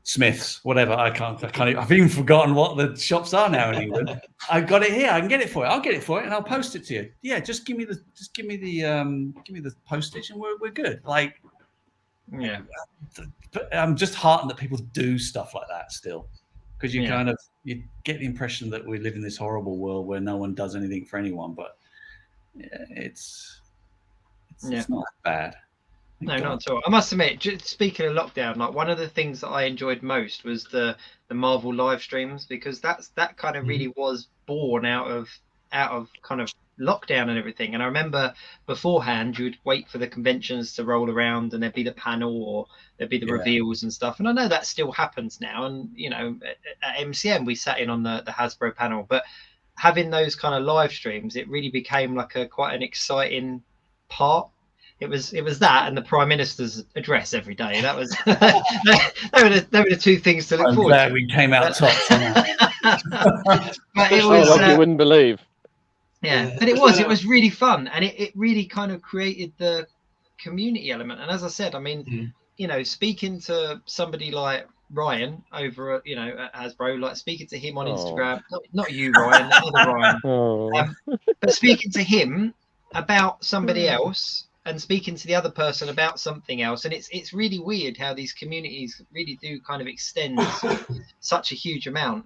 Smith's, whatever. I can't. I've even forgotten what the shops are now in England. I've got it here. I can get it for you. I'll get it for you, and I'll post it to you. Yeah, just give me the postage, and we're good. Like, yeah. But I'm just heartened that people do stuff like that still. Because you get the impression that we live in this horrible world where no one does anything for anyone, but it's not bad. No, not at all. I must admit, speaking of lockdown, like one of the things that I enjoyed most was the Marvel live streams, because that kind of really was born out of kind of lockdown and everything. And I remember beforehand you would wait for the conventions to roll around and there'd be the panel or there'd be the reveals and stuff, and I know that still happens now. And at MCM we sat in on the Hasbro panel, but having those kind of live streams, it really became like quite an exciting part. It was that and the Prime Minister's address every day. That was they were the two things to look forward to. We came out top. But it was like you wouldn't believe. Yeah, but it was really fun, and it really kind of created the community element. And as I said, I mean, speaking to somebody like Ryan over at Hasbro, like speaking to him on Instagram, not you, Ryan, the other Ryan, but speaking to him about somebody else and speaking to the other person about something else, and it's really weird how these communities really do kind of extend such a huge amount.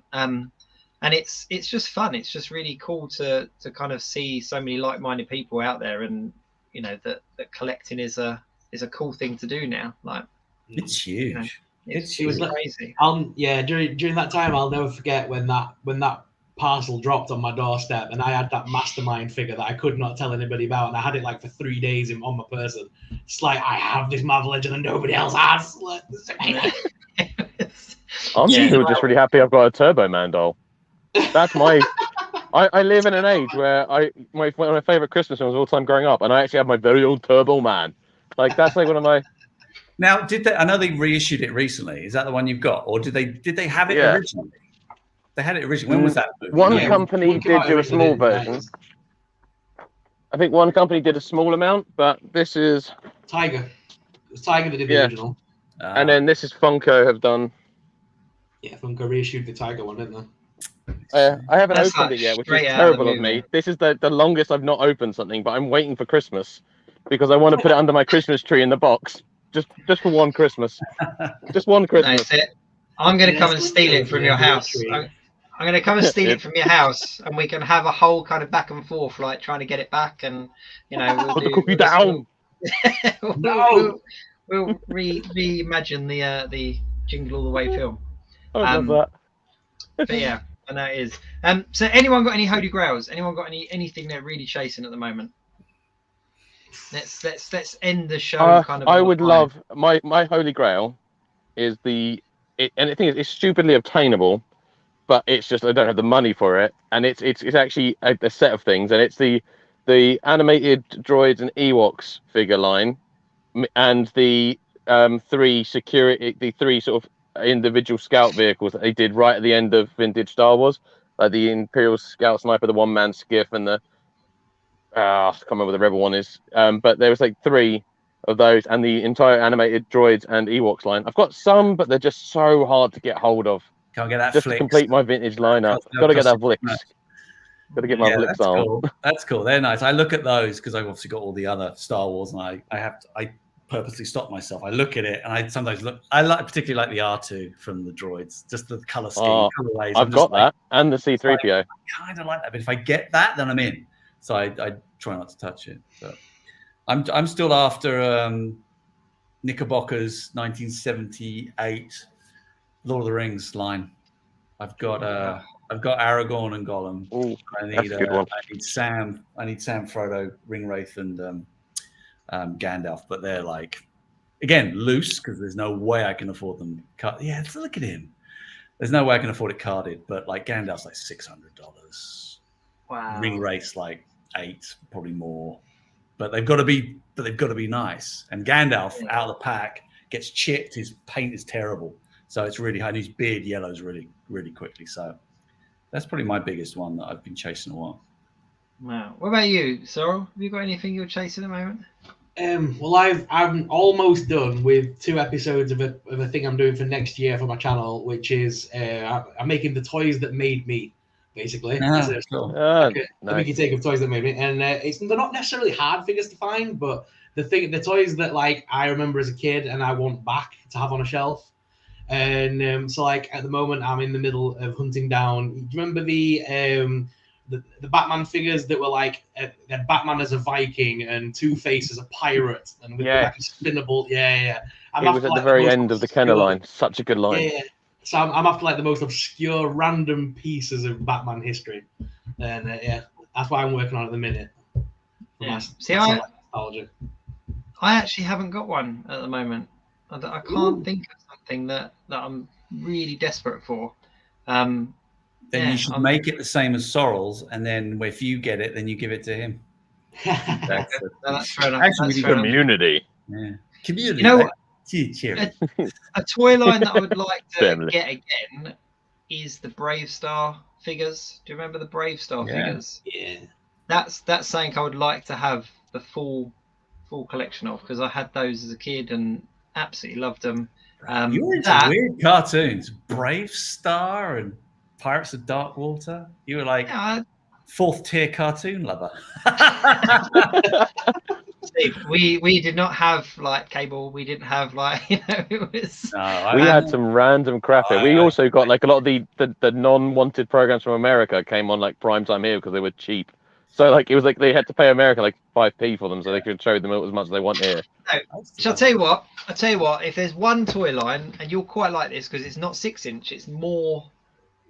And it's just fun. It's just really cool to kind of see so many like-minded people out there, and that collecting is a cool thing to do now. Like, it's huge. It was crazy. During that time, I'll never forget when that parcel dropped on my doorstep, and I had that Mastermind figure that I could not tell anybody about, and I had it like for 3 days on my person. It's like, I have this Marvel Legend and nobody else has. I'm still just really happy I've got a Turbo Man doll. That's my. I live in an age where one of my favorite Christmas films of all time growing up, and I actually have my very own Turbo Man. Like, that's like one of my. Now, did they? I know they reissued it recently. Is that the one you've got, or did they have it originally? They had it originally. When was that movie? One company did do a small version. I think one company did a small amount, but this is Tiger. It was Tiger that did the original. And then this is Funko have done. Yeah, Funko reissued the Tiger one, didn't they? I haven't opened it yet, which is terrible of me. This is the longest I've not opened something, but I'm waiting for Christmas because I want to put it under my Christmas tree in the box, just for one Christmas, just one Christmas. That's it. I'm going to come and steal it from your house. I'm going to come and steal it from your house, and we can have a whole kind of back and forth, like trying to get it back, and we'll down. We'll reimagine the Jingle All the Way film. I love that. But yeah, and that is. So anyone got any holy grails? Anyone got anything they're really chasing at the moment? Let's end the show. I would love my holy grail is and the thing is, it's stupidly obtainable, but it's just I don't have the money for it, and it's actually a set of things, and it's the animated droids and Ewoks figure line, and the three sort of individual scout vehicles that they did right at the end of vintage Star Wars, like the Imperial Scout Sniper, the one-man skiff, and the I can't remember what the Rebel one is, but there was like 3 of those, and the entire animated droids and Ewoks line. I've got some, but they're just so hard to get hold of. Can't get that just flicks. To complete my vintage lineup. Got to get that flicks. Got to get my flicks that's on. cool. That's cool. They're nice. I look at those because I've obviously got all the other Star Wars, and I purposely stop myself. I look at it, and I sometimes look. I particularly like the R2 from the droids, just the color scheme, colorways. I've got that, and the C-3PO. I kind of like that, but if I get that, then I'm in. So I try not to touch it. But I'm still after Knickerbocker's 1978 Lord of the Rings line. I've got Aragorn and Gollum. Ooh, I that's a good one. I need Sam, Frodo, Ringwraith, and Gandalf. But they're like, again, loose because there's no way I can afford them. Yeah, look at him. There's no way I can afford it carded. But like Gandalf's like $600. Wow. Ringwraith's like $800, probably more. But they've got to be nice. And Gandalf out of the pack gets chipped. His paint is terrible. So it's really high. And his beard yellows really, really quickly. So that's probably my biggest one that I've been chasing a while. Wow. What about you, Sorrel? Have you got anything you're chasing at the moment? Well, I'm almost done with 2 episodes of a thing I'm doing for next year for my channel, which is I'm making the toys that made me, basically. Nice. A biggie take of toys that made me, and they're not necessarily hard figures to find, but the toys that like I remember as a kid and I want back to have on a shelf. And so like at the moment I'm in the middle of hunting down. Do you remember the Batman figures that were like Batman as a Viking and Two-Face as a pirate and with like a spinnable? Yeah. It was at the very end of the Kenner line. Such a good line. Yeah. So I'm after like the most obscure random pieces of Batman history, and that's what I'm working on at the minute. I actually haven't got one at the moment. I can't think of something that I'm really desperate for. Then you should make it the same as Sorrel's, and then if you get it, then you give it to him. That's fair enough. Actually, community. Yeah. Community. You know what? Cheers. A toy line that I would like to get again is the Brave Star figures. Do you remember the Brave Star figures? Yeah. That's something I would like to have the full collection of, because I had those as a kid and absolutely loved them. You're into weird cartoons. Brave Star and Pirates of Darkwater. You were like 4th tier cartoon lover. Steve, we did not have like cable. We didn't have like, it was. We had some random crap here. We also got like a lot of the non-wanted programs from America came on like primetime here because they were cheap. So like it was like they had to pay America like 5p for them so they could show them as much as they want here. No. So I'll tell you what. If there's one toy line, and you'll quite like this because it's not 6-inch, it's more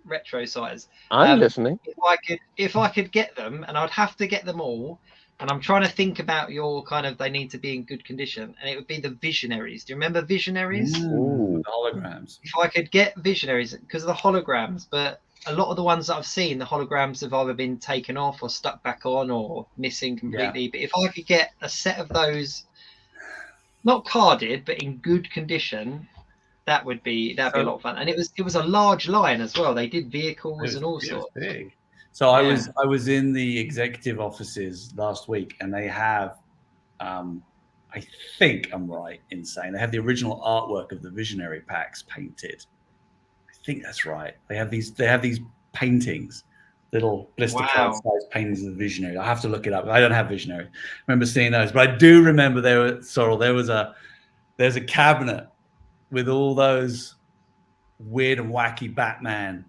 retro size. I'm listening. If I could get them, and I'd have to get them all, and I'm trying to think about your kind of, they need to be in good condition, and it would be the Visionaries. Do you remember Visionaries? Ooh, the holograms. If I could get Visionaries because of the holograms, but a lot of the ones that I've seen, the holograms have either been taken off or stuck back on or missing completely. Yeah. But if I could get a set of those, not carded, but in good condition, that'd be a lot of fun. And it was a large line as well. They did vehicles and all sorts. Big. So I was in the executive offices last week, and they have, I think I'm right in saying they have the original artwork of the Visionary packs painted. I think that's right. They have these paintings, little blister card size paintings of the Visionary. I have to look it up. I don't have Visionary. I remember seeing those, but I do remember there's a cabinet with all those weird and wacky Batman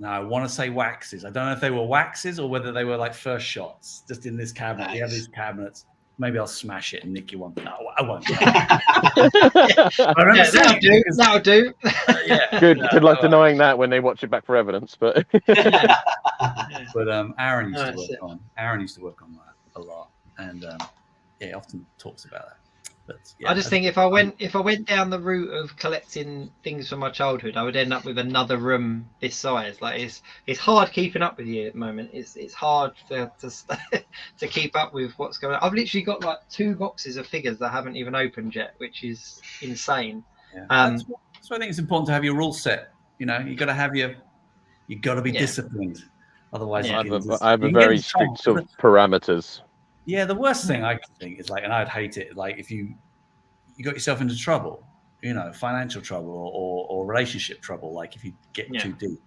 I want to say waxes. I don't know if they were waxes or whether they were like first shots just in this cabinet. Nice. They have these cabinets. Maybe I'll smash it and nick you one. No, I won't. That'll do. Good luck denying that when they watch it back for evidence. But Aaron used to work on that a lot, and he often talks about that. But, I just think if I went down the route of collecting things from my childhood, I would end up with another room this size. Like it's hard keeping up with you at the moment. It's hard to keep up with what's going on. I've literally got like 2 boxes of figures that I haven't even opened yet, which is insane. Yeah. That's why I think it's important to have your rule set. You got to be disciplined. Otherwise, I have a very strict sort of parameters. Yeah, the worst thing I can think is like, and I'd hate it, like if you got yourself into trouble, financial trouble or relationship trouble, like if you get too deep.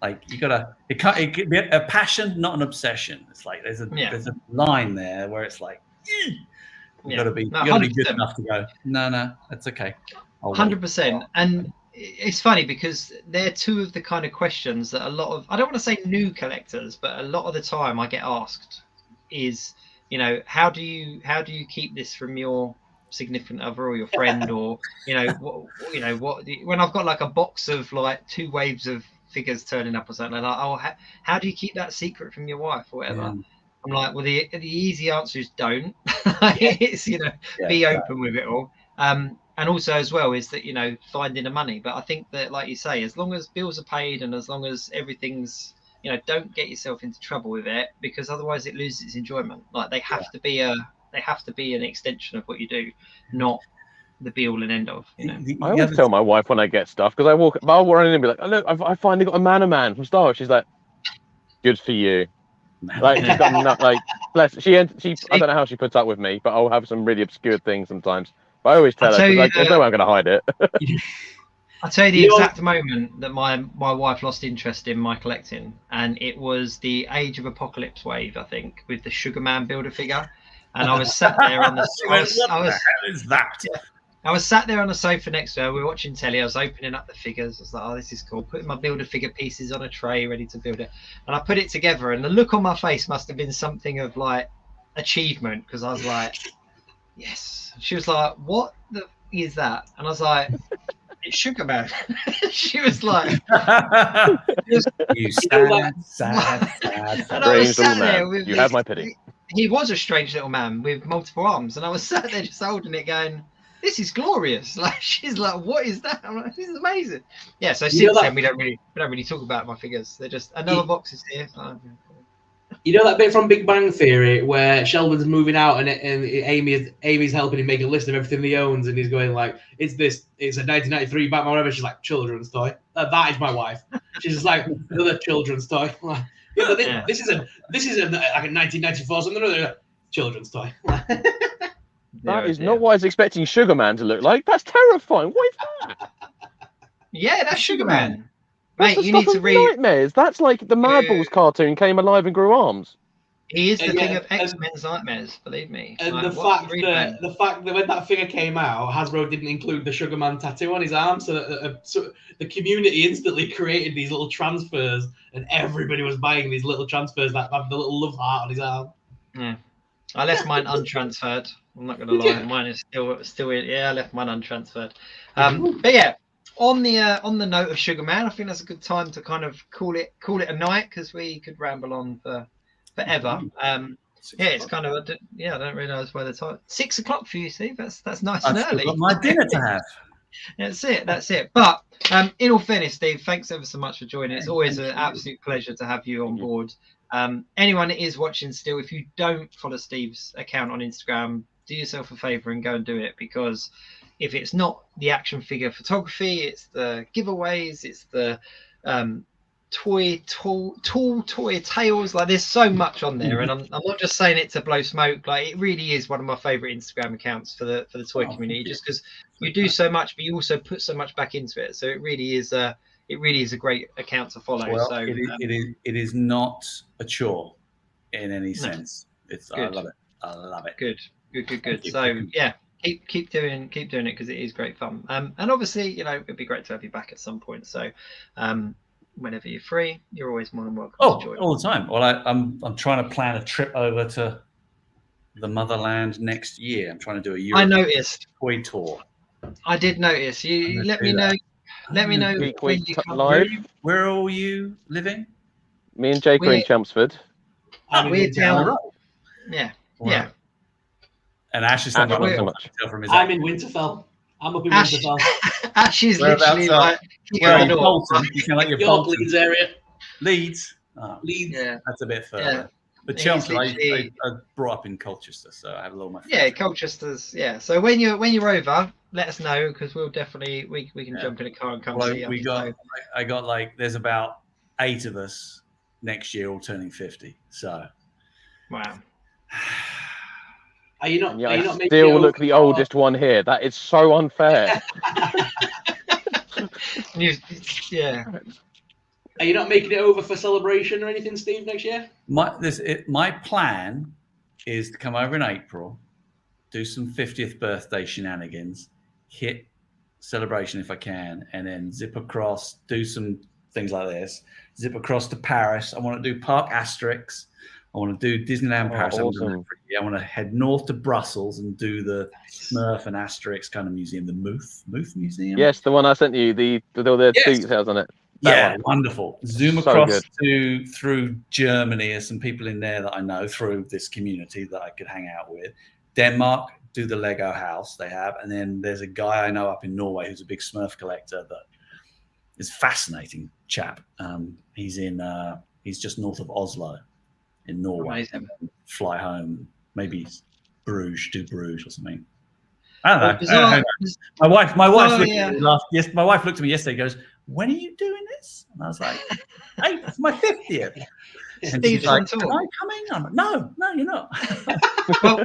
Like you gotta, it could be a passion, not an obsession. It's like there's a line there where it's like, you gotta be good enough to go. No, that's okay. 100%. And it's funny because they're two of the kind of questions that a lot of, I don't want to say new collectors, but a lot of the time I get asked is, you know, how do you keep this from your significant other or your friend, or when I've got like a box of like 2 waves of figures turning up or something like, oh, how do you keep that secret from your wife or whatever? I'm like, well, the easy answer is don't. It's be open with it all. And also as well is that finding the money. But I think that, like you say, as long as bills are paid and as long as everything's, don't get yourself into trouble with it, because otherwise it loses its enjoyment. Like they have to be an extension of what you do, not the be all and end of. I always tell my wife when I get stuff, because I'll walk in and be like, oh, look, I finally got a man from Star Wars. She's like, good for you. Like she's got like, bless. She I don't know how she puts up with me, but I'll have some really obscure things sometimes. But I always tell her, like, there's no way I'm going to hide it. I'll tell you the exact moment that my wife lost interest in my collecting, and it was the Age of Apocalypse wave, I think, with the Sugar Man builder figure. And I was sat there on the. What the hell is that? Yeah, I was sat there on the sofa next to her. We were watching telly. I was opening up the figures. I was like, "Oh, this is cool." Putting my builder figure pieces on a tray, ready to build it. And I put it together, and the look on my face must have been something of like achievement, because I was like, "Yes." She was like, "What the is that?" And I was like, "It's Sugar Man." She was like, "You sad. And I was sat there with you have my pity. He was a strange little man with multiple arms, and I was sat there just holding it, going, "This is glorious." Like she's like, "What is that?" I'm like, "This is amazing." Yeah. So since then, we don't really talk about my figures. They're just another box is here. You know that bit from Big Bang Theory where Sheldon's moving out and Amy's helping him make a list of everything he owns, and he's going like, it's a 1993 Batman, whatever. She's like, children's toy. That is my wife. She's just like, another children's toy. Like, this is like a 1994 something, children's toy. That is not what I was expecting Sugar Man to look like. That's terrifying. What is that? Yeah, that's Sugar Man. Mate, that's you need to read Nightmares. That's like the Mad Balls cartoon came alive and grew arms. He is the king of X-Men's nightmares, believe me. And like, the fact that when that figure came out, Hasbro didn't include the Sugar Man tattoo on his arm, so the community instantly created these little transfers, and everybody was buying these little transfers that have the little love heart on his arm. Yeah, I left mine untransferred. I'm not going to lie, mine is still in. Yeah, I left mine untransferred. But yeah. On the note of Sugar Man, I think that's a good time to kind of call it a night, because we could ramble on for forever. It's kind of I don't realise where the time. 6 o'clock for you, Steve. That's nice and early. Got my dinner to have. That's it. But in all fairness, Steve, thanks ever so much for joining. It's always an absolute pleasure to have you on board. Anyone that is watching still, if you don't follow Steve's account on Instagram, do yourself a favour and go and do it, because if it's not the action figure photography, it's the giveaways, it's the toy tales. Like there's so much on there, and I'm not just saying it to blow smoke. Like it really is one of my favorite Instagram accounts for the toy community, just because you do so much, but you also put so much back into it. So it really is a great account to follow. Well, so it is not a chore in any sense. I love it. Good. So yeah. Keep doing it, because it is great fun. And obviously, it'd be great to have you back at some point. So, whenever you're free, you're always more than welcome to join. All the time. Well, I'm trying to plan a trip over to the motherland next year. I'm trying to do a Europe toy tour. I did notice. You let me know. Let me know when you come live. Where are you living? Me and Jake are in Chelmsford. We're down. Yeah. Wow. Yeah. And Ash is not much. I'm in Winterfell. I'm up in Winterfell. Ash is literally like where are you, Bolton? You can like your Bolton. Leeds area. Leeds. Leeds. Yeah. That's a bit further. Yeah. But Chelmsford, I brought up in Colchester, so I have a lot of my friends. Yeah, Colchester's. Yeah. So when you're over, let us know, because we'll definitely we can jump in a car and come see you. I got like there's about 8 of us next year, all turning 50. So. Wow. Are you not? Yeah, I still look the oldest one here. That is so unfair. Yeah. Are you not making it over for celebration or anything, Steve, next year? My plan is to come over in April, do some 50th birthday shenanigans, hit celebration if I can, and then zip across, do some things like this, zip across to Paris. I want to do Parc Asterix. I want to do Disneyland Paris. Awesome. I want to head north to Brussels and do the Smurf and Asterix kind of museum, the Moof Museum. Yes, the one I sent you, with all the Yes. details on it. Yeah, wonderful. Zoom So across good. through Germany. There's some people in there that I know through this community that I could hang out with. Denmark, do the Lego house they have. And then there's a guy I know up in Norway who's a big Smurf collector that is a fascinating chap. He's just north of Oslo in Norway. Amazing. And fly home, maybe Bruges or something. I don't know. My wife my wife looked at me yesterday and goes, "When are you doing this?" And I was like, "Hey, it's my 50th." And she's like, "Am I coming?" I'm like, "No, you're not." Well,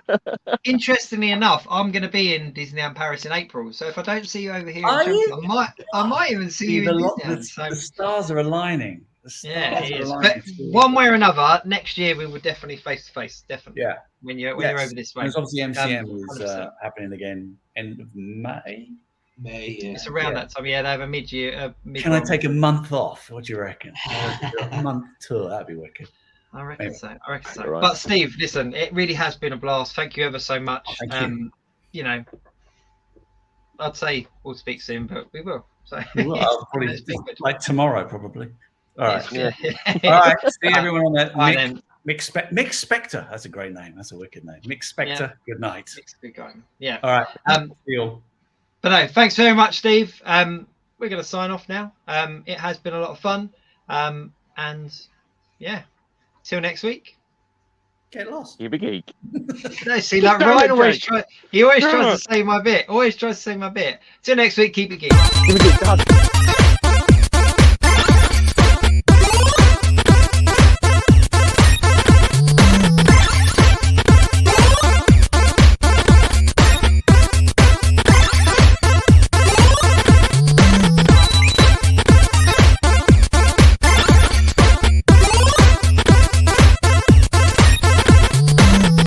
interestingly enough, I'm going to be in Disneyland Paris in April. So if I don't see you over here, I might even see you in Disneyland. The stars are aligning. Yeah, it is. But one way or another, next year we will definitely face to face. Definitely. Yeah. When you're over this way. Because obviously MCM is 100%. happening again end of May. It's around that time. Yeah, they have a mid-year. Can I take a month off? What do you reckon? A month tour, that'd be wicked. I reckon so. Right. But Steve, listen, it really has been a blast. Thank you ever so much. Thank you. You know, I'd say we'll speak soon, but we will. So I'll probably like tomorrow, probably. All right. Yeah. All right. See everyone on that. Mick Spectre. That's a great name. That's a wicked name. Mick Spectre. Yeah. Good night. Good guy. Yeah. All right. But no, thanks very much, Steve. We're going to sign off now. It has been a lot of fun. And yeah, till next week. Get lost. You be geek. No, see, like Ryan always tries to say my bit. Till next week, keep it geek. You be geek. God.